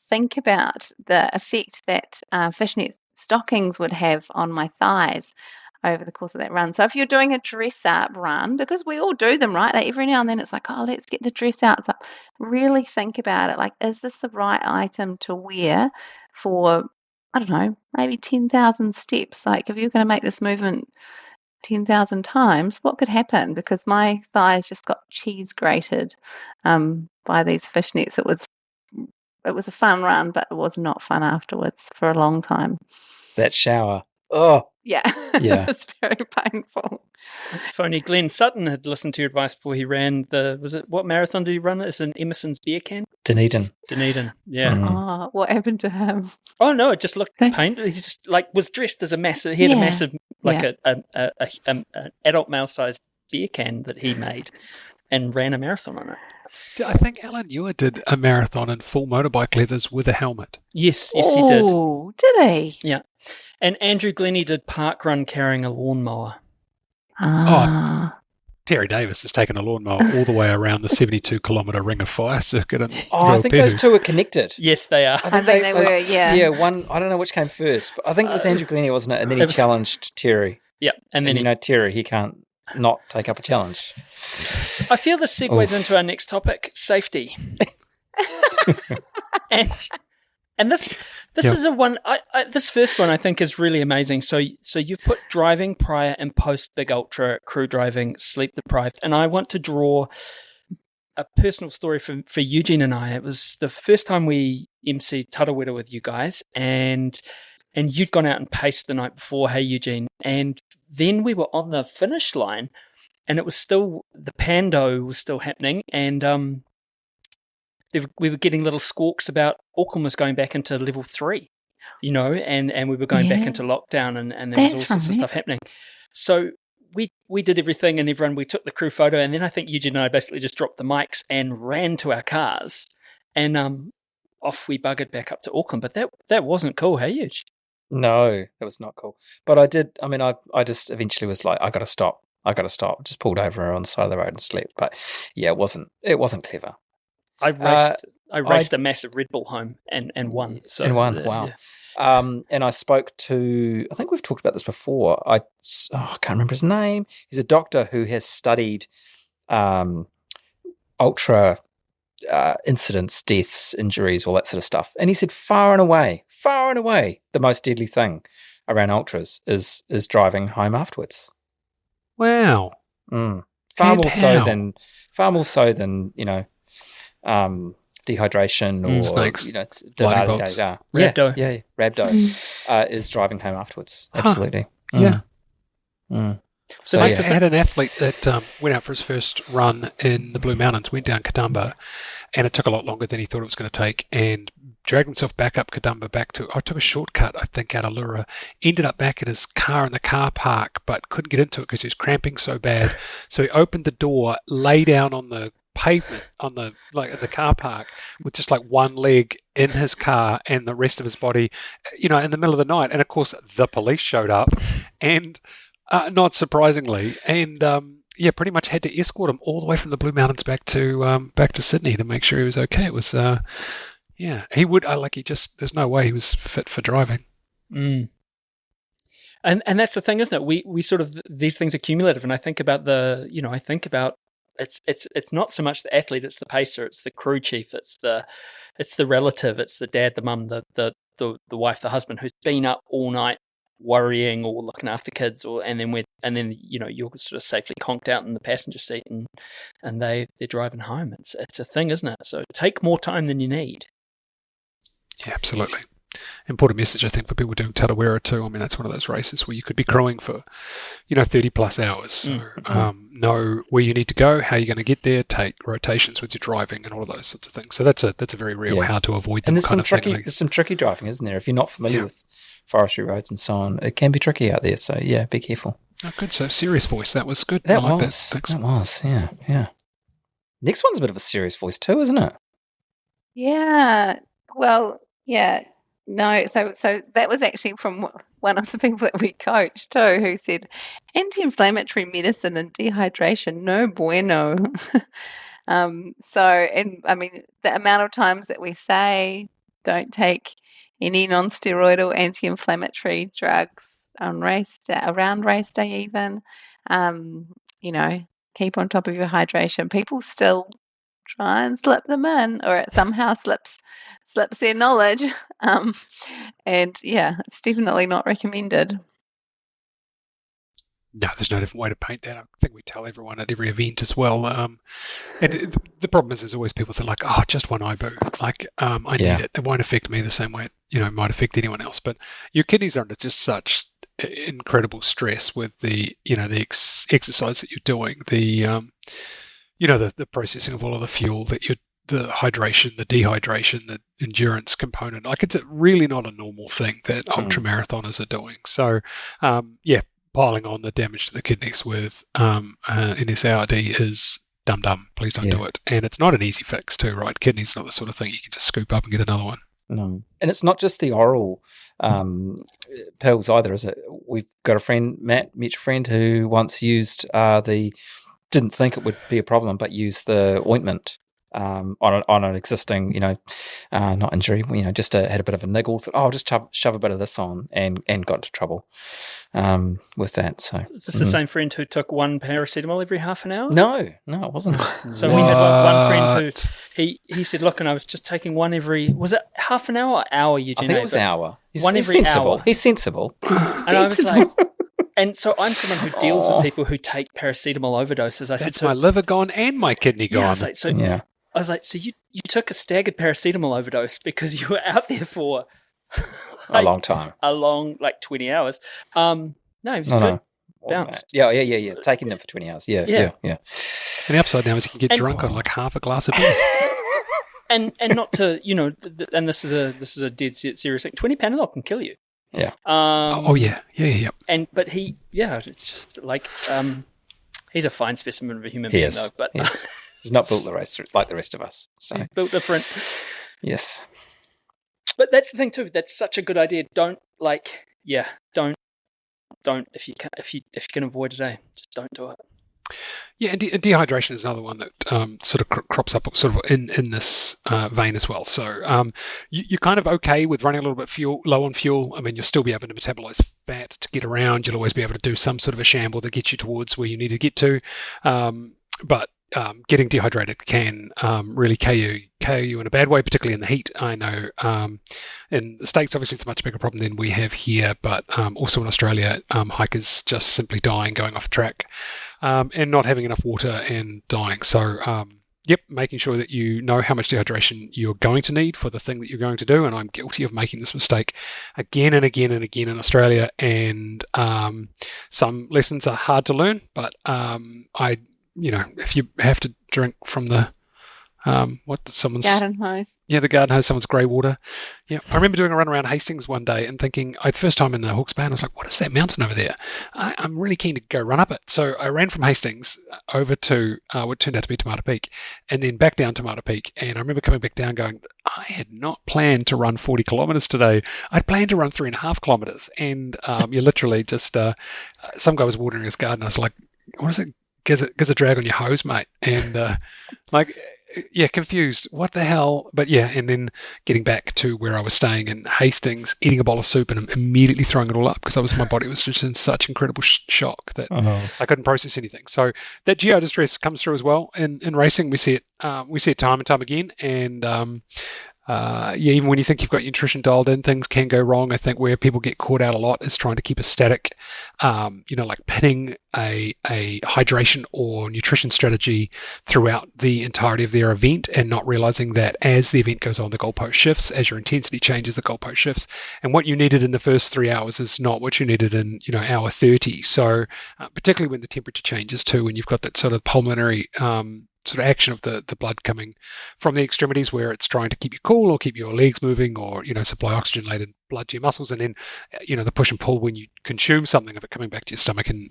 think about the effect that fishnet stockings would have on my thighs over the course of that run. So if you're doing a dress-up run, because we all do them, right? Like every now and then it's like, oh, let's get the dress-outs up. Really think about it. Like, is this the right item to wear for, I don't know, maybe 10,000 steps? Like, if you're going to make this movement 10,000 times, what could happen? Because my thighs just got cheese grated by these fishnets. It was a fun run, but it was not fun afterwards for a long time. That shower. Oh. Yeah. It's very painful. If only Glenn Sutton had listened to your advice before he ran what marathon did he run? It's in Emerson's beer can? Dunedin, yeah. Oh, what happened to him? Oh no, it just looked painful. He just was dressed as a massive, he had a massive, an adult male-sized beer can that he made. and ran a marathon on it. I think Alan Ewer did a marathon in full motorbike leathers with a helmet. Yes, he did. Oh, did he? Yeah. And Andrew Glennie did parkrun carrying a lawnmower. Ah. Terry Davis has taken a lawnmower all the way around the 72-kilometre Ring of Fire circuit. I think those two are connected. Yes, they are. I think they were, yeah. Yeah, one, I don't know which came first, but I think it was Andrew Glennie, wasn't it? And then he challenged Terry. Yeah. And then Terry, he can't not take up a challenge. I feel this segues into our next topic, safety. and this is a one. This first one I think is really amazing. So you've put driving prior and post big ultra, crew driving, sleep deprived, and I want to draw a personal story for Eugene and I. It was the first time we emceed Tarawera with you guys, and you'd gone out and paced the night before. Hey Eugene, and then we were on the finish line. And it was still, the Pando was still happening, and we were getting little squawks about Auckland was going back into level 3, and we were going back into lockdown, and there was all sorts of stuff happening. So we did everything, and we took the crew photo, and then I think Eugene and I basically just dropped the mics and ran to our cars, and off we buggered back up to Auckland. But that wasn't cool, hey, Eugene? No, that was not cool. But I just eventually was like, I got to stop. Just pulled over on the side of the road and slept. But yeah, it wasn't clever. I raced a massive Red Bull home and won. Wow. Yeah. And I spoke to, I think we've talked about this before. I can't remember his name. He's a doctor who has studied ultra incidents, deaths, injuries, all that sort of stuff. And he said far and away, the most deadly thing around ultras is driving home afterwards. Wow. Far more so than dehydration or snakes. rhabdo is driving home afterwards. Absolutely. Yeah. So I had an athlete that went out for his first run in the Blue Mountains, went down Kadumba, and it took a lot longer than he thought it was going to take, and dragged himself back up Kadumba took a shortcut, I think, out of Lura, ended up back in his car in the car park, but couldn't get into it because he was cramping so bad. So he opened the door, lay down on the pavement on the car park with just like one leg in his car and the rest of his body, in the middle of the night. And of course, the police showed up, and not surprisingly, and pretty much had to escort him all the way from the Blue Mountains back to Sydney to make sure he was okay. It was, he would, there's no way he was fit for driving. Mm. And that's the thing, isn't it? We sort of, these things are cumulative, and I think about it's not so much the athlete, it's the pacer, it's the crew chief, it's the relative, it's the dad, the mum, the wife, the husband who's been up all night worrying or looking after kids, and then you're sort of safely conked out in the passenger seat, and they're driving home. It's a thing, isn't it? So take more time than you need. Yeah, absolutely. Important message, I think, for people doing Tarawera too. I mean, that's one of those races where you could be crewing for 30 plus hours. So know where you need to go, how you're going to get there, take rotations with your driving, and all of those sorts of things. So that's a very real how to avoid them. And there's some tricky driving, isn't there? If you're not familiar with forestry roads and so on, it can be tricky out there. So yeah, be careful. Oh, good. So serious voice. That was good. That was. Yeah. Next one's a bit of a serious voice too, isn't it? Yeah. Well, yeah. No, so that was actually from one of the people that we coached too, who said anti-inflammatory medicine and dehydration, no bueno. The amount of times that we say don't take any non-steroidal anti-inflammatory drugs on around race day even, keep on top of your hydration. People still try and slip them in, or it somehow slips their knowledge. It's definitely not recommended. No, there's no different way to paint that. I think we tell everyone at every event as well. And the problem is, there's always people that are like, oh, just one IBU. I need it. It won't affect me the same way it might affect anyone else. But your kidneys are under just such incredible stress with the exercise that you're doing, the processing of all of the fuel the hydration, the dehydration, the endurance component. It's really not a normal thing that ultramarathoners are doing. So, piling on the damage to the kidneys with NSAID is dum-dum, please don't do it. And it's not an easy fix too, right? Kidney's not the sort of thing you can just scoop up and get another one. No. And it's not just the oral pills either, is it? We've got a friend, Matt, mutual friend, who once used didn't think it would be a problem, but used the ointment on an existing, not injury, just had a bit of a niggle. Thought, I'll just shove a bit of this on, and got into trouble with that. So is this the same friend who took one paracetamol every half an hour? No, it wasn't. So we had one friend who he said, look, and I was just taking one every, was it half an hour or hour, Eugene? I think it was an hour. He's every sensible. hour. He's sensible. And I was like, and so I'm someone who deals with people who take paracetamol overdoses. I said, my liver gone and my kidney gone. I was like, so you took a staggered paracetamol overdose because you were out there for a long time. A long, 20 hours. No, it was good. Bounced. Yeah. Taking them for 20 hours. Yeah. And the upside now is you can get drunk on half a glass of beer. and not to, and this is a dead serious thing. 20 Panadol can kill you. Yeah. Yeah. But he's a fine specimen of a human being, though. But he's not built like the rest of us. So he's built different. Yes. But that's the thing too. That's such a good idea. Don't if you can avoid it, just don't do it. Yeah, and dehydration is another one that sort of crops up sort of in this vein as well. So you're kind of okay with running a little bit low on fuel. I mean, you'll still be able to metabolize fat to get around. You'll always be able to do some sort of a shamble that gets you towards where you need to get to. But getting dehydrated can really KO you in a bad way, particularly in the heat. I know in the States, obviously, it's a much bigger problem than we have here, but also in Australia, hikers just simply dying, going off track, and not having enough water and dying. So, making sure that you know how much dehydration you're going to need for the thing that you're going to do. And I'm guilty of making this mistake again and again and again in Australia. And some lessons are hard to learn, but if you have to drink from the someone's garden hose. Yeah, the garden hose, someone's grey water. Yeah, I remember doing a run around Hastings one day and thinking, first time in the Hawke's Bay, and I was like, what is that mountain over there? I'm really keen to go run up it. So I ran from Hastings over to what turned out to be Tomato Peak, and then back down Tomato Peak. And I remember coming back down going, I had not planned to run 40 kilometres today. I'd planned to run 3.5 kilometres. And you literally just, some guy was watering his garden. I was like, what is it? Gives a drag on your hose, mate. And confused. What the hell? But and then getting back to where I was staying in Hastings, eating a bowl of soup and immediately throwing it all up because my body was just in such incredible shock that I couldn't process anything. So that GI distress comes through as well in racing. We see it time and time again. And even when you think you've got your nutrition dialed in, things can go wrong. I think where people get caught out a lot is trying to keep a static, like pinning a hydration or nutrition strategy throughout the entirety of their event and not realizing that as the event goes on, the goalpost shifts. As your intensity changes, the goalpost shifts. And what you needed in the first 3 hours is not what you needed in, hour 30. So particularly when the temperature changes too, and you've got that sort of pulmonary sort of action of the blood coming from the extremities where it's trying to keep you cool or keep your legs moving or supply oxygen laden blood to your muscles, and then the push and pull when you consume something of it coming back to your stomach and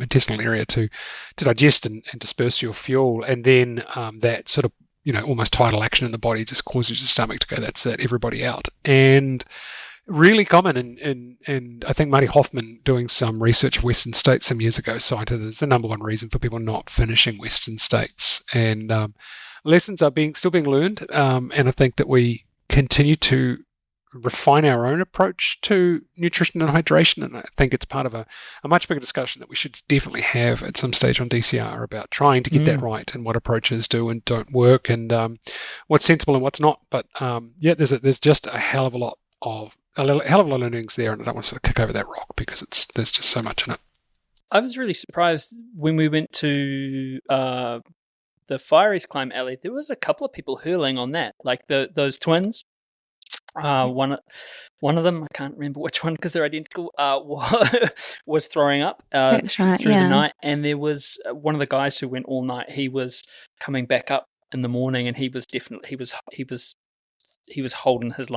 intestinal area to digest and disperse your fuel, and then that sort of almost tidal action in the body just causes your stomach to go, that's it, everybody out. And really common, and I think Marty Hoffman, doing some research of Western States some years ago, cited it as the number one reason for people not finishing Western States. And lessons are still being learned, and I think that we continue to refine our own approach to nutrition and hydration, and I think it's part of a much bigger discussion that we should definitely have at some stage on DCR about trying to get that right and what approaches do and don't work, and what's sensible and what's not. But there's just a hell of a lot of learnings there, and I don't want to sort of kick over that rock because there's just so much in it. I was really surprised when we went to the Fire East Climb Alley. There was a couple of people hurling on that, like those twins. One of them, I can't remember which one because they're identical, was throwing up through the night. And there was one of the guys who went all night. He was coming back up in the morning, and he holding his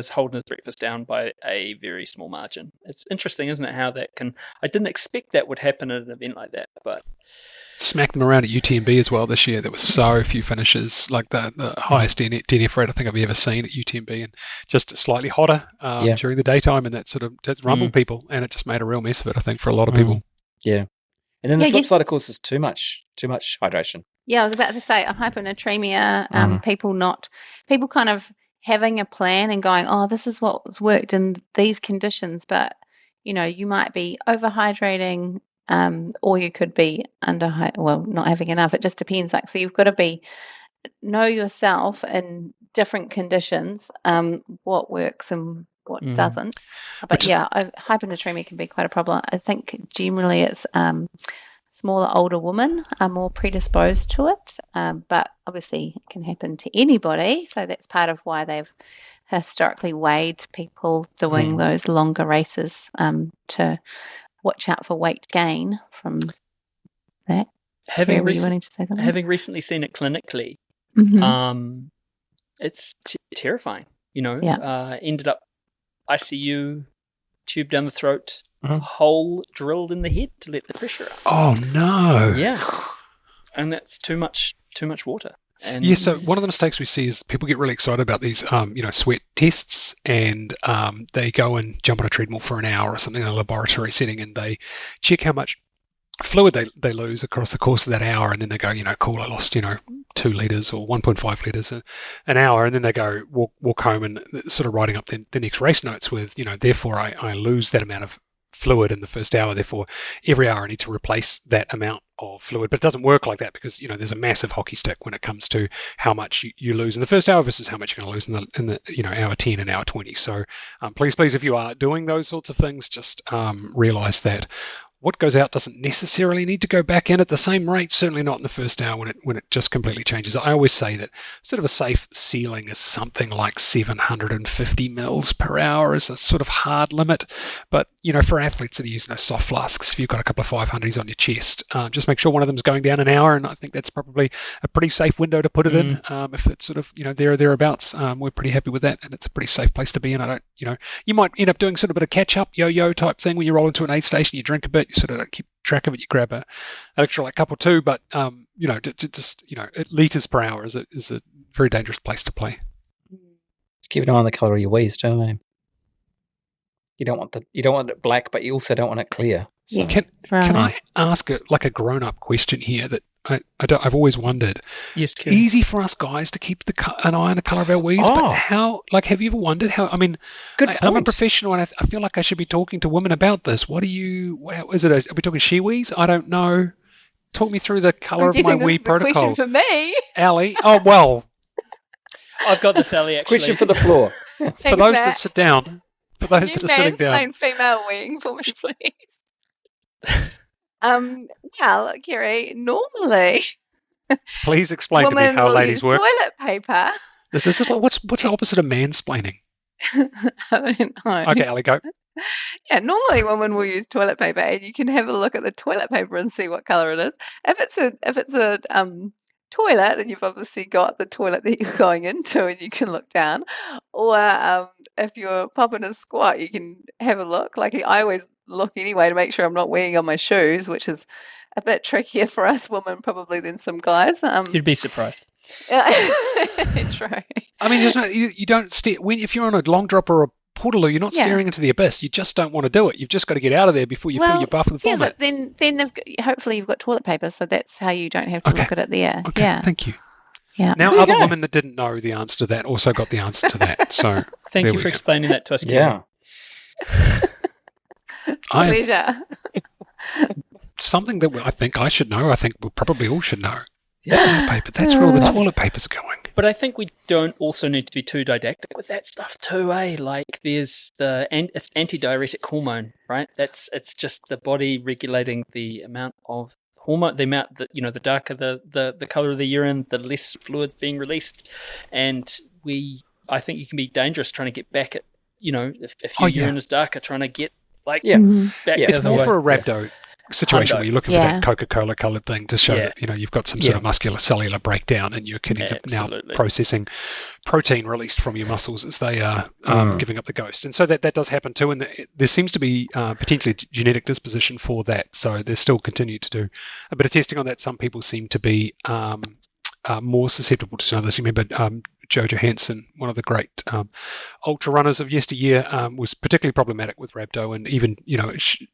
holding his breakfast down by a very small margin. It's interesting, isn't it? How that can. I didn't expect that would happen at an event like that, but smacked them around at UTMB as well this year. There were so few finishes, like the highest DNF rate I think I've ever seen at UTMB, and just slightly hotter during the daytime, and that sort of rumbled people, and it just made a real mess of it, I think, for a lot of people. Yeah. And then the flip side, of course, is too much hydration. Yeah, I was about to say a hyponatremia, people kind of having a plan and going, oh, this is what's worked in these conditions, but you might be overhydrating, or you could be not having enough. It just depends. So you've got to know yourself in different conditions, what works and what doesn't. But hyponatremia can be quite a problem. I think generally it's smaller, older women are more predisposed to it, but obviously it can happen to anybody. So that's part of why they've historically weighed people doing those longer races, to watch out for weight gain from that. Having recently seen it clinically, it's terrifying. Ended up ICU, tube down the throat, hole drilled in the head to let the pressure up. Oh no! Yeah, and that's too much water. And so one of the mistakes we see is people get really excited about these, sweat tests, and they go and jump on a treadmill for an hour or something in a laboratory setting, and they check how much fluid they lose across the course of that hour, and then they go, cool, I lost, 2 litres or 1.5 litres an hour, and then they go walk home and sort of writing up the next race notes with, therefore I lose that amount of fluid in the first hour, therefore every hour I need to replace that amount of fluid. But it doesn't work like that, because there's a massive hockey stick when it comes to how much you lose in the first hour versus how much you're going to lose in the hour 10 and hour 20. So please, if you are doing those sorts of things, just realize that what goes out doesn't necessarily need to go back in at the same rate, certainly not in the first hour when it just completely changes. I always say that sort of a safe ceiling is something like 750 mils per hour is a sort of hard limit. But, for athletes that are using soft flasks, if you've got a couple of 500s on your chest, just make sure one of them is going down an hour, and I think that's probably a pretty safe window to put it in. If it's sort of, there or thereabouts, we're pretty happy with that, and it's a pretty safe place to be in. I don't, you might end up doing sort of a bit of catch-up, yo-yo type thing when you roll into an aid station, you drink a bit, you sort of don't keep track of it, you grab an electrolyte cup or two, but litres per hour is a very dangerous place to play. Just keep an eye on the colour of your wheeze too, eh? You don't want it black, but you also don't want it clear. So. Can I ask a grown-up question here that I've always wondered? Yes, Ken. Easy for us guys to keep an eye on the colour of our wheeze, but how? Have you ever wondered how? I mean, I'm a professional, and I feel like I should be talking to women about this. Is it? Are we talking she wheeze? I don't know. Talk me through the colour of my wee protocol. Question for me, Ali. Oh well, I've got this, Ali. Actually, question for the floor. For those that sit down. For those that are sitting down. Female weeing for me, please. Well, Kerry, normally. Please explain to me how ladies work. Toilet paper. What's the opposite of mansplaining? I don't know. Okay, Ali, go. Yeah, normally women will use toilet paper, and you can have a look at the toilet paper and see what colour it is. If it's a toilet, then you've obviously got the toilet that you're going into, and you can look down. Or if you're popping a squat, you can have a look. I always look anyway to make sure I'm not weeing on my shoes, which is a bit trickier for us women probably than some guys. You'd be surprised. True. I mean, you don't stare if you're on a long drop or a portaloo, you're not staring into the abyss. You just don't want to do it. You've just got to get out of there before you fill your buff with vomit. Yeah, but then hopefully you've got toilet paper, so that's how you don't have to look at it there. Okay, yeah. Thank you. Yeah. Now, other women that didn't know the answer to that also got the answer to that. So thank you for explaining that to us. Yeah. Pleasure. Something that I think I should know. I think we probably all should know. Yeah. Toilet paper. That's where all the toilet paper's going. But I think we don't also need to be too didactic with that stuff too, eh? Like there's it's antidiuretic hormone, right? It's just the body regulating the amount of hormone, the amount that, the darker the color of the urine, the less fluids being released. And I think you can be dangerous trying to get back at, if your urine is darker, trying to get back. It's more for a rhabdo situation Hundo. where you're looking for that Coca-Cola coloured thing to show that you've got some sort of muscular cellular breakdown and your kidneys are now processing protein released from your muscles as they are giving up the ghost. And so that does happen too, and there seems to be potentially genetic disposition for that. So they still continue to do a bit of testing on that. Some people seem to be more susceptible to some of this. You remember Joe Johansson, one of the great ultra runners of yesteryear, was particularly problematic with rhabdo, and even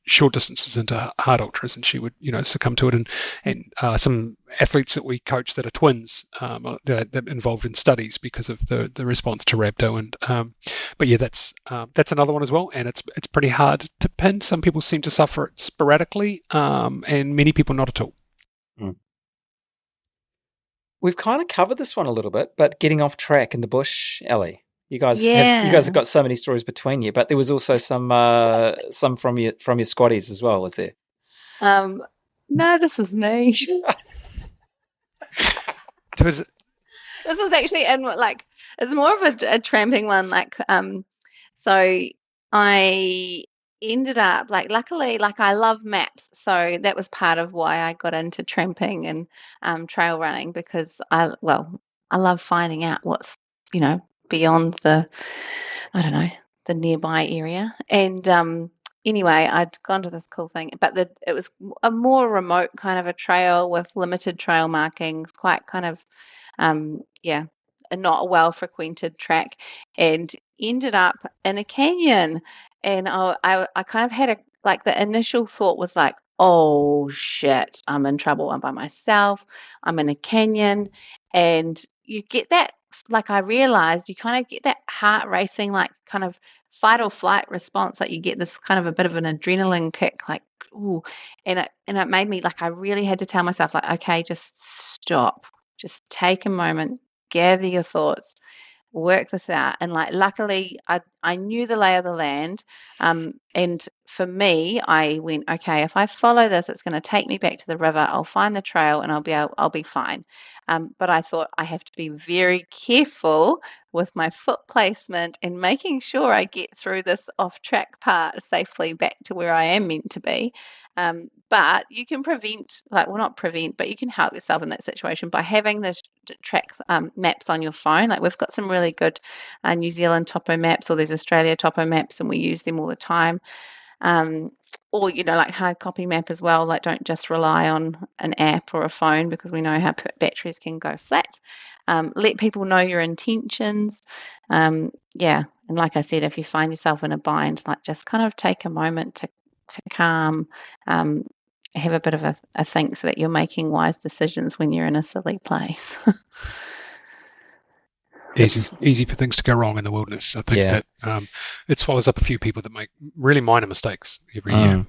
short distances into hard ultras, and she would succumb to it. And some athletes that we coach that are twins, they're involved in studies because of the response to rhabdo. And but yeah, that's another one as well, and it's pretty hard to pin. Some people seem to suffer it sporadically, and many people not at all. We've kind of covered this one a little bit, but getting off track in the bush, Ellie. You guys have got so many stories between you, but there was also some from your squaddies as well, was there? No, this was me. This is actually it's more of a tramping one. So I ended up luckily I love maps, so that was part of why I got into tramping and trail running, because I love finding out what's beyond the nearby area. And anyway, I'd gone to this cool thing, but it was a more remote kind of a trail with limited trail markings, quite kind of a not a well frequented track, and ended up in a canyon. And I kind of had the initial thought was oh shit, I'm in trouble. I'm by myself. I'm in a canyon. And you get that, I realized you kind of get that heart racing, kind of fight or flight response. You get this kind of a bit of an adrenaline kick, ooh. And it made me I really had to tell myself, okay, just stop. Just take a moment, gather your thoughts, work this out. And luckily I knew the lay of the land, and for me I went, okay, if I follow this, it's going to take me back to the river. I'll find the trail and I'll be fine. But I thought I have to be very careful with my foot placement and making sure I get through this off track part safely back to where I am meant to be. But you can prevent, not prevent, but you can help yourself in that situation by having the tracks maps on your phone. We've got some really good New Zealand topo maps, or there's Australia topo maps, and we use them all the time. Or hard copy map as well. Don't just rely on an app or a phone, because we know how batteries can go flat. Let people know your intentions. And like I said, if you find yourself in a bind, just kind of take a moment to calm, have a bit of a think, so that you're making wise decisions when you're in a silly place. Easy for things to go wrong in the wilderness. I think that it swallows up a few people that make really minor mistakes every year.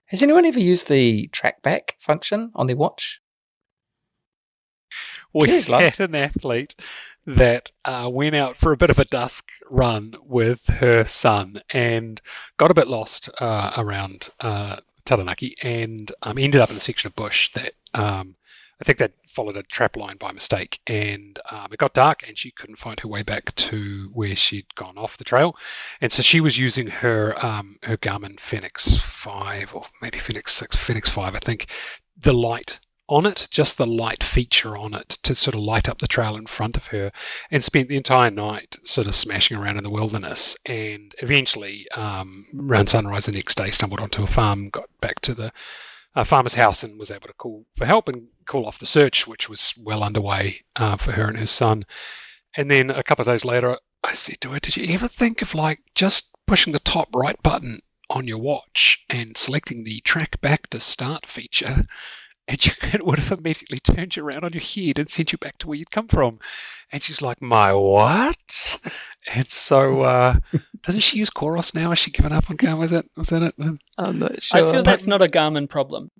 Has anyone ever used the track back function on their watch? We had an athlete that went out for a bit of a dusk run with her son and got a bit lost around Taranaki, and ended up in a section of bush that I think they'd followed a trap line by mistake, and it got dark and she couldn't find her way back to where she'd gone off the trail. And so she was using her Garmin Fenix 5, or maybe Fenix 6, Fenix 5, I think, the light on it, just the light feature on it, to sort of light up the trail in front of her, and spent the entire night sort of smashing around in the wilderness. And eventually, around sunrise the next day, stumbled onto a farm, got back to the farmer's house, and was able to call for help and call off the search, which was well underway for her and her son. And then a couple of days later, I said to her, did you ever think of just pushing the top right button on your watch and selecting the track back to start feature, and it would have immediately turned you around on your head and sent you back to where you'd come from? And she's like, my what? And so doesn't she use Chorus now? Has she given up on going with it? Was that it? I'm not sure. I feel that's not a Garmin problem.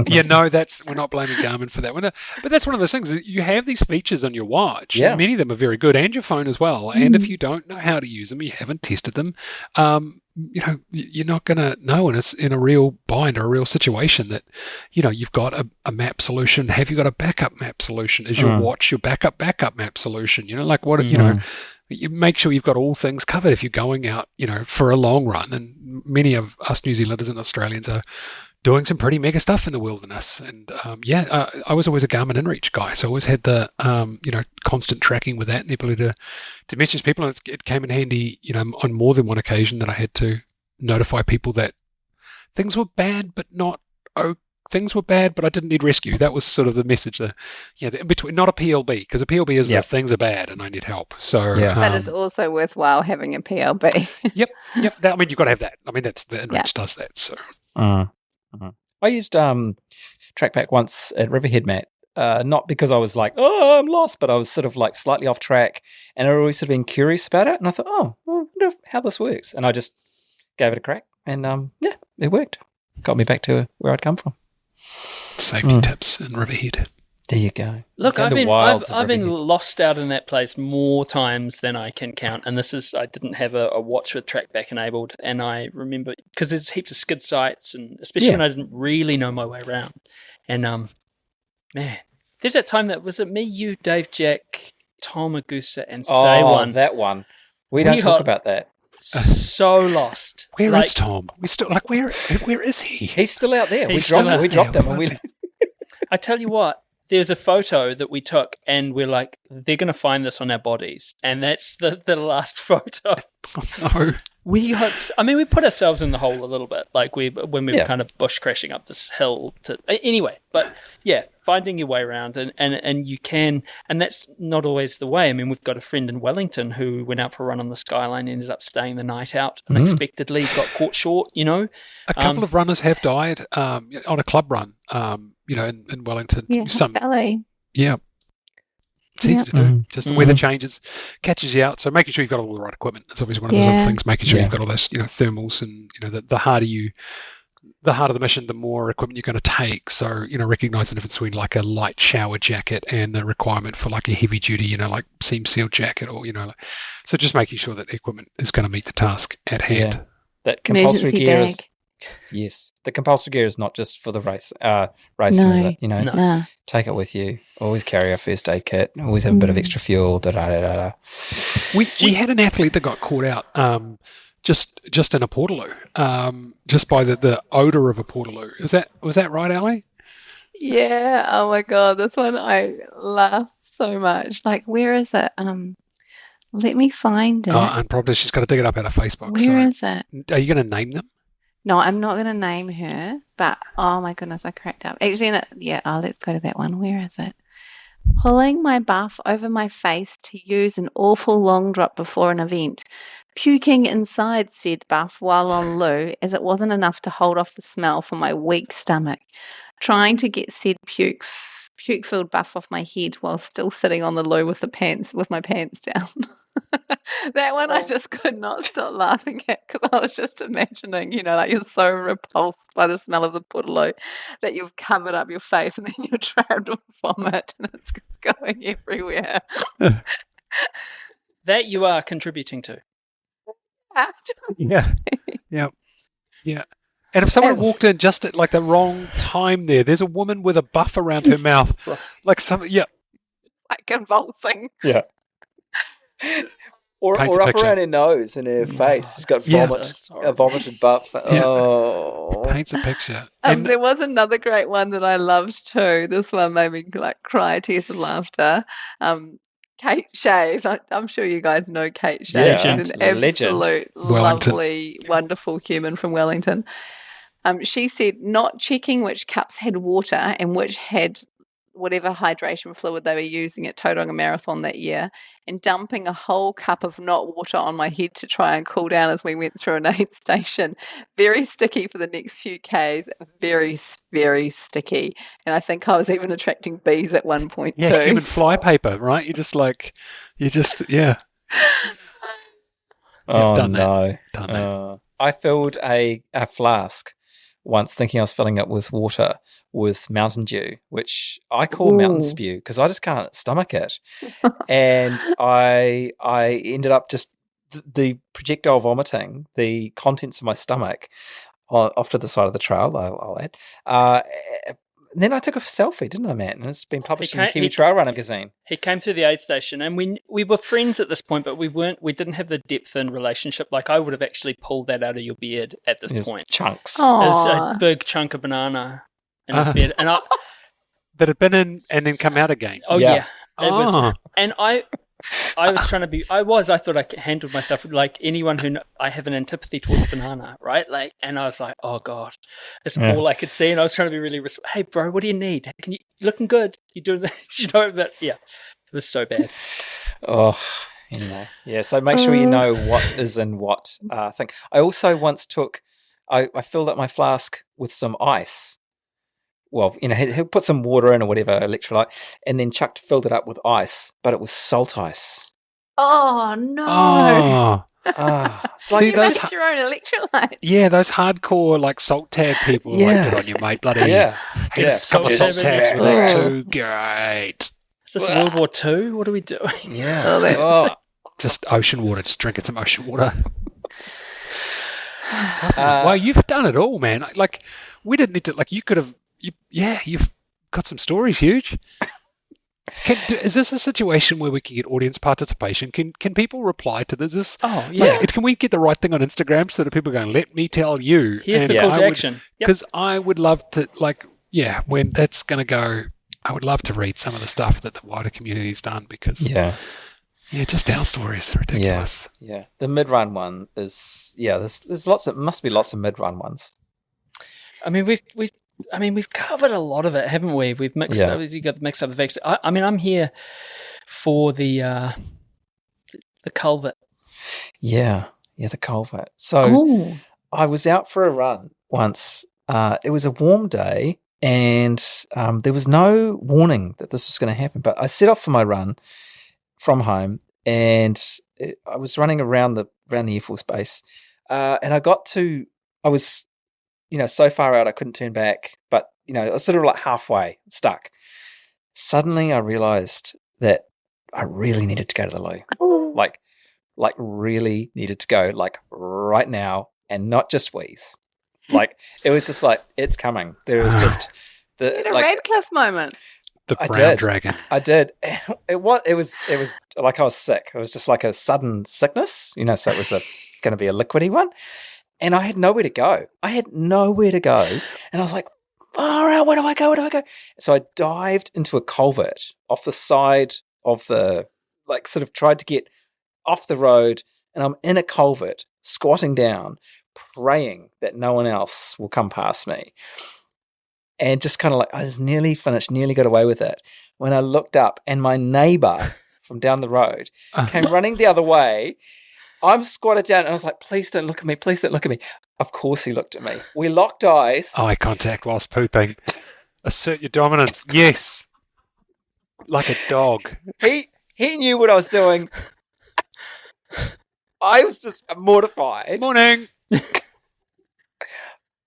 Yeah, no, we're not blaming Garmin for that one. But that's one of those things. You have these features on your watch. Yeah. Many of them are very good, and your phone as well. And if you don't know how to use them, you haven't tested them, you're not going to know, and it's in a real bind or a real situation that, you've got a map solution. Have you got a backup map solution? Is your watch your backup map solution? You make sure you've got all things covered if you're going out, for a long run. And many of us New Zealanders and Australians are doing some pretty mega stuff in the wilderness. And I was always a Garmin InReach guy, so I always had the constant tracking with that and the ability to message people. And it came in handy, on more than one occasion that I had to notify people that things were bad, but not things were bad, but I didn't need rescue. That was sort of the message. The in between, not a PLB, because a PLB is that things are bad and I need help. So, but it's also worthwhile having a PLB. Yep. You've got to have that. That's the InReach does that. So, I used TrackPack once at Riverhead, Matt. Not because I was like, oh, I'm lost, but I was sort of like slightly off track, and I'd always sort of been curious about it. And I thought, I wonder how this works, and I just gave it a crack, and it worked. Got me back to where I'd come from. Safety tips in Riverhead. There you go. Look, I've been lost out in that place more times than I can count, and I didn't have a watch with TrackBack enabled, and I remember because there's heaps of skid sites, and especially when I didn't really know my way around, and man, there's that time that was it me, you, Dave, Jack, Tom, Agusa, and Say one. That one. We don't talk about that. So lost. Where is Tom? We still where is he? He's still out there. We dropped him, and we. I tell you what. There's a photo that we took, and we're like, they're going to find this on our bodies, and that's the last photo. Oh, no. We put ourselves in the hole a little bit, like when we were kind of bush crashing up this hill. Anyway, but yeah, finding your way around, and you can, and that's not always the way. I mean, we've got a friend in Wellington who went out for a run on the Skyline, ended up staying the night out unexpectedly, got caught short. A couple of runners have died on a club run. In Wellington. Ballet. Yeah. It's easy to do. Just the weather changes, catches you out. So making sure you've got all the right equipment is obviously one of those other things. Making sure you've got all those, thermals, and the harder the mission, the more equipment you're going to take. So recognizing the difference between like a light shower jacket and the requirement for like a heavy duty, like seam sealed jacket, or so just making sure that the equipment is going to meet the task at hand. Yeah. That compulsory gear is. Yes, the compulsory gear is not just for the race, is it? No. Take it with you. Always carry a first aid kit. Always have a bit of extra fuel. We had an athlete that got caught out just in a portaloo, just by the odor of a portaloo. Was that right, Ali? Yeah. Oh my God, this one I laughed so much. Like, where is it? Let me find it. And probably she's got to dig it up out of Facebook. Where is it? Are you going to name them? No, I'm not going to name her, but oh my goodness, I cracked up. Actually, let's go to that one. Where is it? Pulling my buff over my face to use an awful long drop before an event. Puking inside said buff while on loo, as it wasn't enough to hold off the smell from my weak stomach. Trying to get said puke-filled buff off my head while still sitting on the loo with my pants down. That one I just could not stop laughing at, because I was just imagining, like you're so repulsed by the smell of the portaloo that you've covered up your face and then you're trapped with vomit and it's just going everywhere. That you are contributing to. Yeah. And if someone walked in just at like the wrong time there's a woman with a buff around her mouth, like like convulsing. Yeah. Or up around her nose and her face. She's got a vomited buff. Yeah. Oh. Paints a picture. There was another great one that I loved too. This one made me like cry tears of laughter. Kate Shave. I'm sure you guys know Kate Shave. She's an absolute lovely, wonderful human from Wellington. She said not checking which cups had water and which had whatever hydration fluid they were using at Tauranga Marathon that year, and dumping a whole cup of not water on my head to try and cool down as we went through an aid station. Very sticky for the next few Ks, very, very sticky. And I think I was even attracting bees at one point too. Yeah, human flypaper, right? Oh, done no. That. I filled a flask once thinking I was filling it with water with Mountain Dew, which I call mountain spew because I just can't stomach it. And I ended up just the projectile vomiting the contents of my stomach off to the side of the trail, I'll add, then I took a selfie, didn't I, Matt? And it's been published in the came- Kiwi he- Trail Runner magazine. He came through the aid station, and we were friends at this point, but we didn't have the depth in relationship. Like, I would have actually pulled that out of your beard at this There's point. chunks. There's Aw. a big chunk of banana in his beard, and That had been in and then come out again. yeah, it was, Oh. and I was trying to be. I thought I handled myself like anyone who I have an antipathy towards banana, right? Like, and I was like, oh god, it's all I could see, and I was trying to be really. Hey, bro, what do you need? Can you looking good? You doing that? You know, but yeah, it was so bad. Oh, anyway. Yeah, so make sure you know what is in what thing. I also once took, I filled up my flask with some ice. Well, he put some water in or whatever, electrolyte, and then filled it up with ice, but it was salt ice. Oh no! Oh. It's See, like, You those mixed your own electrolyte. Yeah, those hardcore like salt tab people are like, Yeah. good on you, mate. Bloody yeah. get a Salt couple of salt tab tabs in with there. that Oh. too. Great. Is this World War II? What are we doing? Yeah. Oh, that- Oh. Just ocean water, just drinking some ocean water. Wow, you've done it all, man. Like, we didn't need to, like, you could have, you've got some stories, huge. Is this a situation where we can get audience participation? Can people reply to this? Oh yeah. Like, can we get the right thing on Instagram so that people are going, let me tell you? Here's And the call I to would- action. Yep. Because I would love to, like, when that's going to go, I would love to read some of the stuff that the wider community's done because, Yeah. just our stories are ridiculous. Yeah. The mid-run one is, there's must be lots of mid-run ones. I mean, we've covered a lot of it, haven't we? We've mixed. Yeah. You got the mix up the vex. I mean, I'm here for the culvert. Yeah. Yeah, the culvert. So Oh, I was out for a run once. It was a warm day and there was no warning that this was going to happen. But I set off for my run from home and I was running around the Air Force Base. And I was, so far out I couldn't turn back. But, I was sort of like halfway stuck. Suddenly I realized that I really needed to go to the loo. Like really needed to go, like right now, and not just wheeze. Like it was just like it's coming. There was just you had a Radcliffe moment. The I brown did. dragon. I did. It was like I was sick. It was just like a sudden sickness, so it was going to be a liquidy one, and I had nowhere to go. And I was like, far out. Where do I go? So I dived into a culvert off the side of sort of tried to get off the road, and I'm in a culvert, squatting down, praying that no one else will come past me. And just kind of like, I was nearly finished, nearly got away with it, when I looked up and my neighbor from down the road came running the other way. I'm squatted down and I was like, please don't look at me. Of course he looked at me. We locked eyes. Eye contact whilst pooping. Assert your dominance. Yes. Like a dog. He knew what I was doing. I was just mortified. Morning.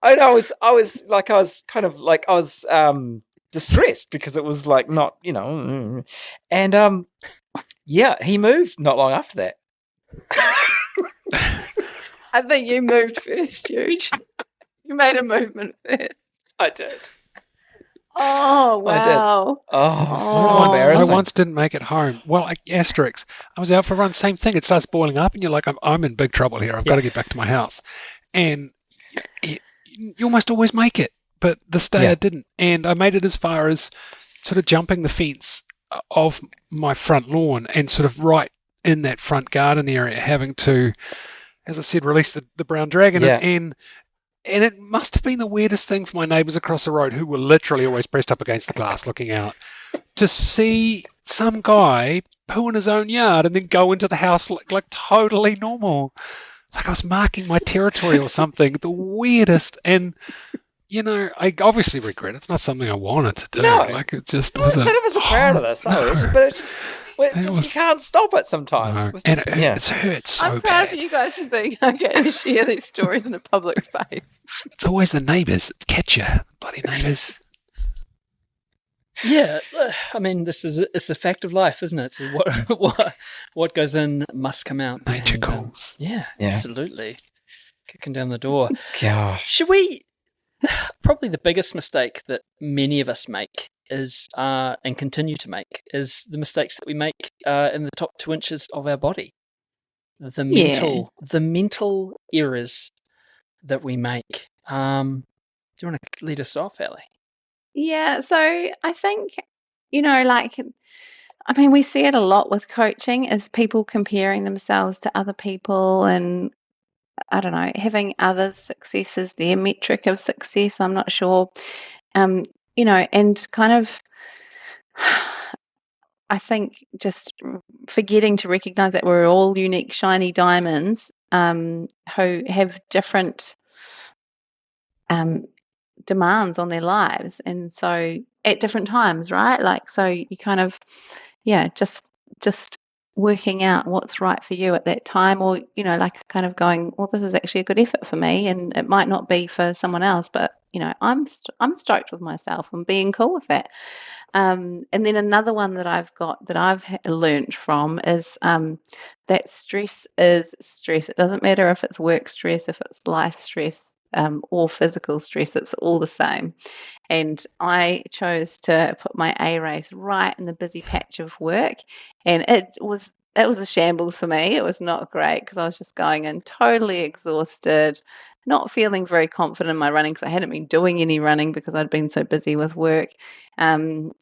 And I was distressed because it was like not, and he moved not long after that. I think you moved first, Huge. You made a movement first. I did. Oh, I did. wow. Oh, so Oh. embarrassing. I once didn't make it home. Well, asterisk. I was out for a run. Same thing. It starts boiling up, and you're like, I'm in big trouble here. I've got to get back to my house. And you almost always make it. But this day I didn't. And I made it as far as sort of jumping the fence of my front lawn and sort of right in that front garden area, having to, as I said, release the brown dragon. Yeah. And it must have been the weirdest thing for my neighbours across the road, who were literally always pressed up against the glass looking out, to see some guy poo in his own yard and then go into the house like totally normal. Like I was marking my territory or something. The weirdest. And, I obviously regret it. It's not something I wanted to do. No. Like it just None of us are proud of this, No. but it's just, you can't stop it sometimes. No. It was And just- it hurts so I'm proud bad. of you guys for being okay to share these stories in a public space. It's always the neighbours that catch you. Bloody neighbours. Yeah, I mean, it's a fact of life, isn't it? What goes in must come out. Nature And, calls. Yeah, Yeah. absolutely. Kicking down the door. Gosh. Should we Probably the biggest mistake that many of us make is, and continue to make, is the mistakes that we make in the top 2 inches of our body. The mental errors that we make. Do you want to lead us off, Ellie? Yeah, so I think, we see it a lot with coaching, is people comparing themselves to other people, and I don't know, having others' success as their metric of success. I'm not sure. And kind of, I think just forgetting to recognize that we're all unique, shiny diamonds who have different demands on their lives. And so at different times, right? Like, so you kind of, just working out what's right for you at that time, or, kind of going, well, this is actually a good effort for me, and it might not be for someone else, but, I'm stoked with myself and being cool with that. And then another one that I've got that I've learned from is that stress is stress. It doesn't matter if it's work stress, if it's life stress, or physical stress, it's all the same. And I chose to put my A race right in the busy patch of work, and it was a shambles for me. It was not great because I was just going in totally exhausted, not feeling very confident in my running because I hadn't been doing any running because I'd been so busy with work. And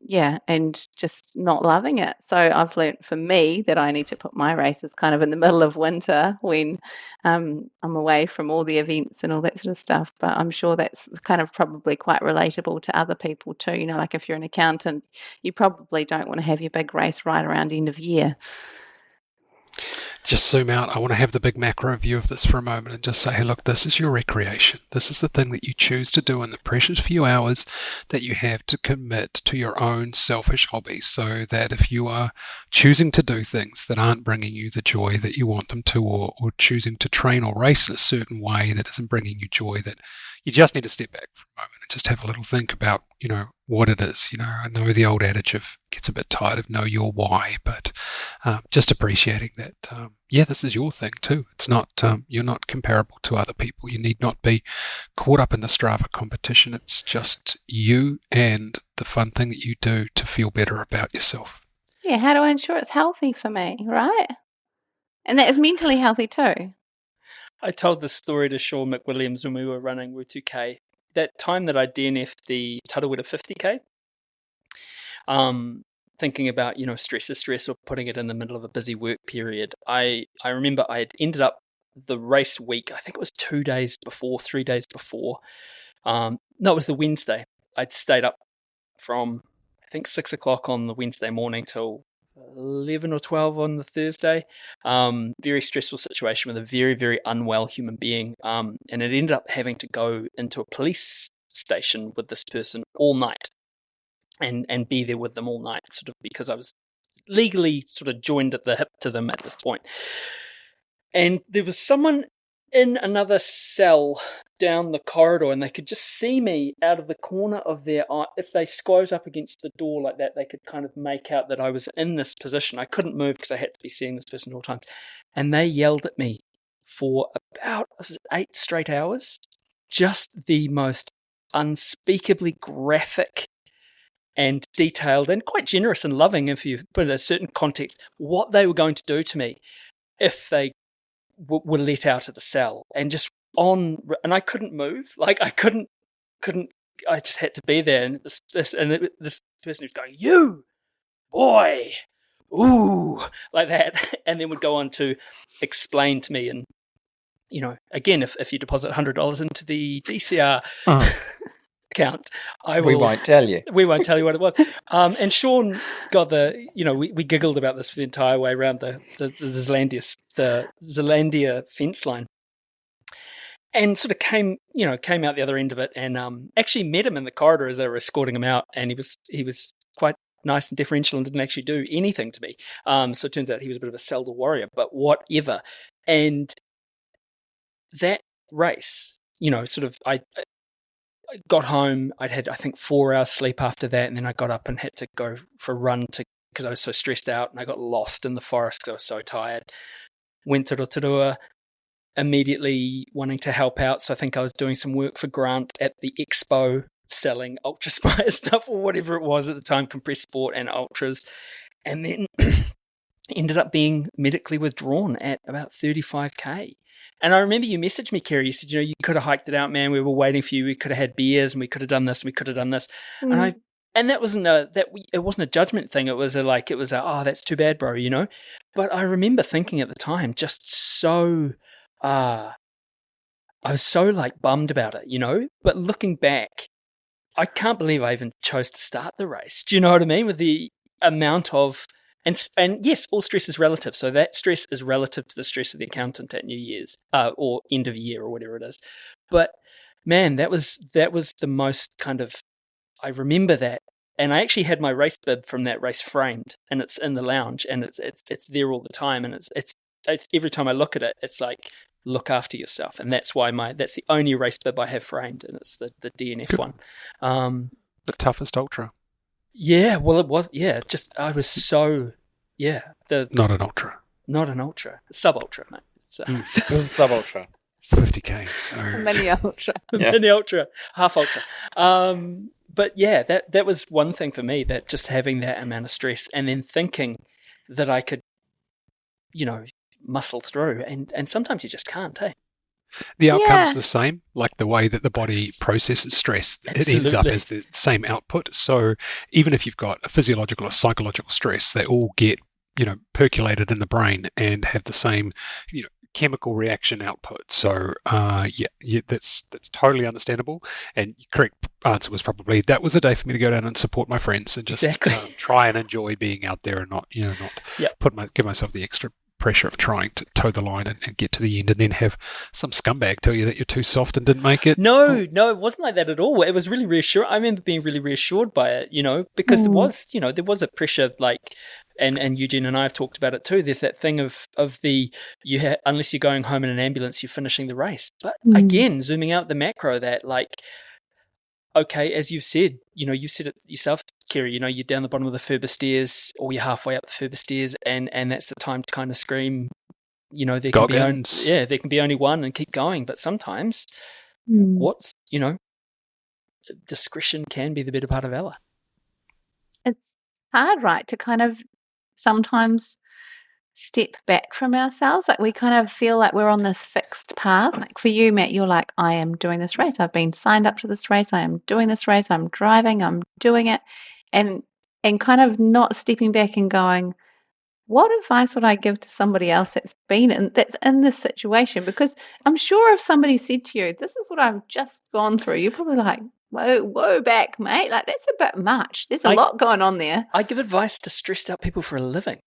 just not loving it. So I've learned for me that I need to put my races kind of in the middle of winter when I'm away from all the events and all that sort of stuff. But I'm sure that's kind of probably quite relatable to other people too. Like if you're an accountant, you probably don't want to have your big race right around end of year. Just zoom out. I want to have the big macro view of this for a moment and just say, hey, look, this is your recreation. This is the thing that you choose to do in the precious few hours that you have to commit to your own selfish hobbies, so that if you are choosing to do things that aren't bringing you the joy that you want them to, or choosing to train or race in a certain way that isn't bringing you joy, that you just need to step back for a moment and just have a little think about, what it is. I know the old adage of gets a bit tired of know your why, but just appreciating that, this is your thing too. It's not, you're not comparable to other people. You need not be caught up in the Strava competition. It's just you and the fun thing that you do to feel better about yourself. Yeah, how do I ensure it's healthy for me, right? And that is mentally healthy too. I told this story to Sean McWilliams when we were running Route 2K. That time that I DNF'd the Tarawera 50K, thinking about, stress is stress, or putting it in the middle of a busy work period. I remember I had ended up the race week, I think it was 3 days before. No, it was the Wednesday. I'd stayed up from, I think, 6 o'clock on the Wednesday morning till 11 or 12 on the Thursday. Very stressful situation with a very, very unwell human being. And it ended up having to go into a police station with this person all night and be there with them all night, sort of because I was legally sort of joined at the hip to them at this point. And there was someone in another cell down the corridor, and they could just see me out of the corner of their eye. If they squoze up against the door like that, they could kind of make out that I was in this position. I couldn't move because I had to be seeing this person all times. And they yelled at me for about 8 straight hours. Just the most unspeakably graphic and detailed and quite generous and loving, if you put in a certain context, what they were going to do to me if they were let out of the cell. And and I couldn't move. Like I couldn't. I just had to be there. And this person was going, "You boy, ooh," like that, and then would go on to explain to me. And again, if you deposit $100 into the DCR account, we won't tell you. We won't tell you what it was. And Sean got we giggled about this for the entire way around the Zealandia fence line, and sort of came out the other end of it, and actually met him in the corridor as they were escorting him out, and he was quite nice and deferential and didn't actually do anything to me. So it turns out he was a bit of a Selda warrior, but whatever. And that race, sort of I got home. I'd had, I think, 4 hours sleep after that, and then I got up and had to go for a run because I was so stressed out, and I got lost in the forest because I was so tired. Went to Rotorua, immediately wanting to help out. So I think I was doing some work for Grant at the expo selling Ultraspire stuff or whatever it was at the time, compressed sport and ultras. And then ended up being medically withdrawn at about 35k. And I remember you messaged me, Kerry. You said, you could have hiked it out, man. We were waiting for you. We could have had beers, and we could have done this. We could have done this. And that wasn't it wasn't a judgment thing. It was oh, that's too bad, bro. But I remember thinking at the time, just so, I was so like bummed about it, But looking back, I can't believe I even chose to start the race. Do you know what I mean? With the amount of And yes, all stress is relative. So that stress is relative to the stress of the accountant at New Year's or end of year or whatever it is. But man, that was the most kind of, I remember that. And I actually had my race bib from that race framed, and it's in the lounge, and it's there all the time. And it's every time I look at it, it's like, look after yourself. And that's why that's the only race bib I have framed, and it's the DNF one. The toughest ultra. Yeah, well, it was. Yeah, I was so. Yeah, not an ultra, sub ultra, mate. It was a sub ultra. It's 50k. Mini ultra, mini ultra, half ultra. But yeah, that was one thing for me, that just having that amount of stress, and then thinking that I could, muscle through, and sometimes you just can't. Hey. The outcome's the same, like the way that the body processes stress. Absolutely. It ends up as the same output. So even if you've got a physiological or psychological stress, they all get, percolated in the brain and have the same, chemical reaction output. So that's totally understandable. And the correct answer was probably, that was a day for me to go down and support my friends and just try and enjoy being out there and not give myself the extra pressure of trying to toe the line and get to the end, and then have some scumbag tell you that you're too soft and didn't make it. No, it wasn't like that at all. It was really reassuring. I remember being really reassured by it, because there was a pressure, like, and Eugene and I have talked about it too. There's that thing of unless you're going home in an ambulance, you're finishing the race. But again, zooming out the macro, that like, okay, as you've said, you said it yourself, Kerry, you're down the bottom of the Ferber stairs, or you're halfway up the Ferber stairs, and that's the time to kind of scream, there can be only one, and keep going. But sometimes discretion can be the better part of valor. It's hard, right, to kind of sometimes step back from ourselves. Like, we kind of feel like we're on this fixed path. Like for you, Matt, you're like, I am doing this race. I've been signed up to this race. I am doing this race. I'm driving. I'm doing it. And kind of not stepping back and going, what advice would I give to somebody else that's in this situation? Because I'm sure if somebody said to you, this is what I've just gone through, you're probably like, whoa back, mate. Like, that's a bit much. There's a lot going on there. I give advice to stressed out people for a living.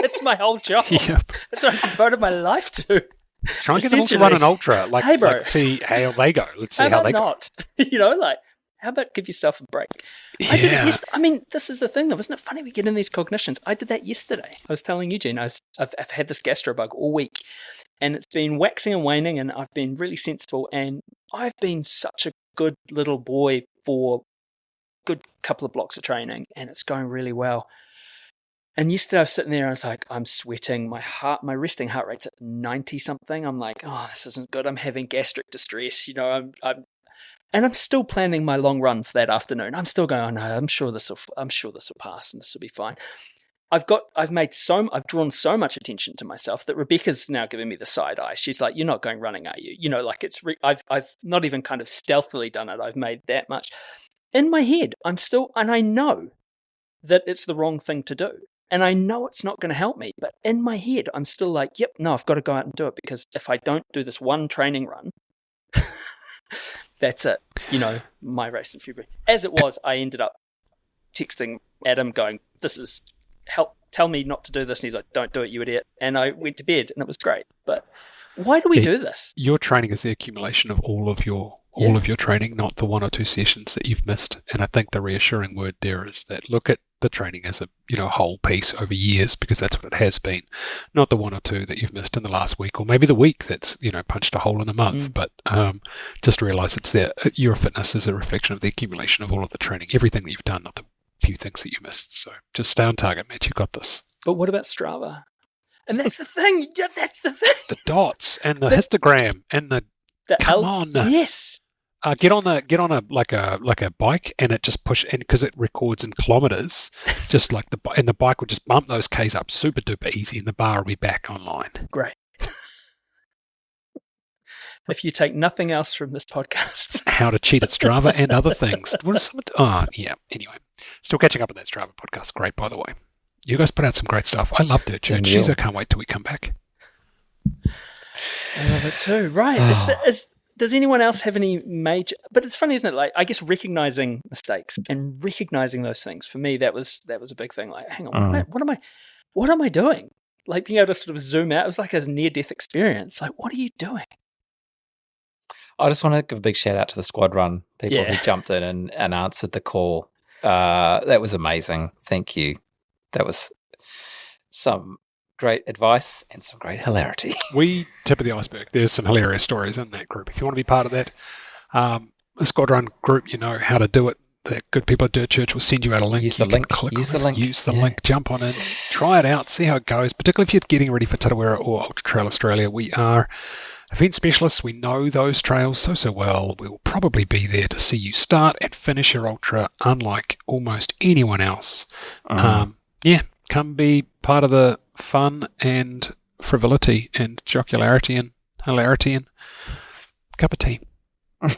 That's my whole job. Yep. That's what I've devoted my life to. Try and get them all to run an ultra. Like, hey, bro. Like, see how they go. Let's see how they go. How about give yourself a break? Yeah. I did it yesterday. I mean, this is the thing, though. Isn't it funny we get in these cognitions? I did that yesterday. I was telling Eugene, I've had this gastro bug all week, and it's been waxing and waning, and I've been really sensible, and I've been such a good little boy for a good couple of blocks of training, and it's going really well. And yesterday I was sitting there and I was like, I'm sweating. My resting heart rate's at 90 something. I'm like, oh, this isn't good. I'm having gastric distress. And I'm still planning my long run for that afternoon. I'm still going, oh no, I'm sure this will pass and this will be fine. I've drawn so much attention to myself that Rebecca's now giving me the side eye. She's like, you're not going running, are you? I've not even kind of stealthily done it. I've made that much. In my head, and I know that it's the wrong thing to do. And I know it's not going to help me, but in my head, I'm still like, yep, no, I've got to go out and do it, because if I don't do this one training run, that's it, my race in February. As it was, I ended up texting Adam going, this is help, tell me not to do this. And he's like, don't do it, you idiot. And I went to bed, and it was great. But why do we do this? Your training is the accumulation of all of your training, not the one or two sessions that you've missed. And I think the reassuring word there is that look at the training as a whole piece over years, because that's what it has been, not the one or two that you've missed in the last week, or maybe the week that's punched a hole in a month. But just realize it's there. Your fitness is a reflection of the accumulation of all of the training, everything that you've done, not the few things that you missed. So just stay on target, mate. You got this. But what about Strava? And that's the thing. Yeah, that's the thing. The dots and the histogram and the come on. Yes. Get on a like a bike, and it just push, and because it records in kilometers, just like the bike will just bump those Ks up super duper easy, and the bar will be back online. Great. If you take nothing else from this podcast, how to cheat at Strava and other things. What is some? Oh yeah. Anyway, still catching up on that Strava podcast. Great, by the way. You guys put out some great stuff. I love Dirt Church. Jeez, I can't wait till we come back. I love it too. Right. Does anyone else have any major? But it's funny, isn't it? Like, I guess recognizing mistakes and recognizing those things, for me, that was a big thing. Like, hang on, what am I doing? Like, being able to sort of zoom out. It was like a near-death experience. Like, what are you doing? I just want to give a big shout out to the SQUADRUN people who jumped in and answered the call. That was amazing. Thank you. That was some great advice and some great hilarity. We tip of the iceberg. There's some hilarious stories in that group. If you want to be part of that, the SQUADRUN group, you know how to do it. The good people at Dirt Church will send you out a link. Use the link. Use the link. Jump on in. Try it out. See how it goes. Particularly if you're getting ready for Tarawera or Ultra Trail Australia. We are event specialists. We know those trails so well. We will probably be there to see you start and finish your ultra, unlike almost anyone else. Come be part of the fun and frivolity and jocularity and hilarity and cup of tea. And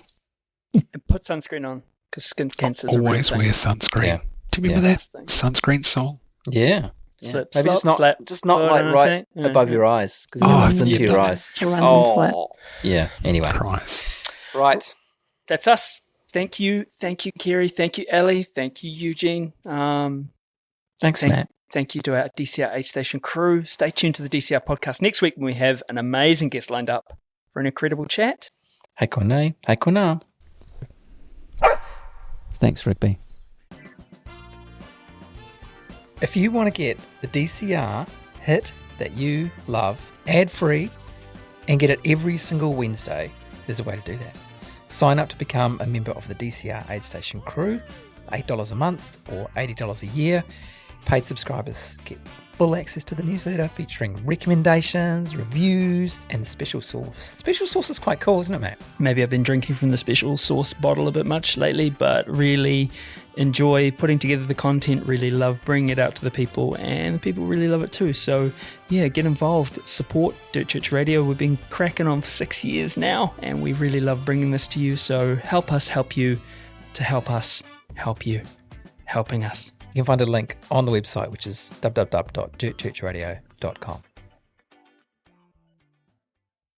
put sunscreen on, because skin cancer is always wear sunscreen. Yeah. Do you remember that sunscreen song? Yeah. Slip, maybe slap, just not like right above your eyes, because it runs into your eyes. Yeah. Anyway, right. That's us. Thank you, Kerry. Thank you, Ellie. Thank you, Eugene. Thanks, Matt. Thank you to our DCR AidStation crew. Stay tuned to the DCR podcast next week when we have an amazing guest lined up for an incredible chat. Hei konei. Hei kona. Thanks, Rigby. If you want to get the DCR hit that you love ad-free and get it every single Wednesday, there's a way to do that. Sign up to become a member of the DCR AidStation crew, $8 a month or $80 a year. Paid subscribers get full access to the newsletter featuring recommendations, reviews, and the special sauce. Special sauce is quite cool, isn't it, Matt? Maybe I've been drinking from the special sauce bottle a bit much lately, but really enjoy putting together the content, really love bringing it out to the people, and the people really love it too. So, yeah, get involved, support Dirt Church Radio. We've been cracking on for 6 years now, and we really love bringing this to you. So help us help you to help us help you, helping us. You can find a link on the website, which is www.dirtchurchradio.com.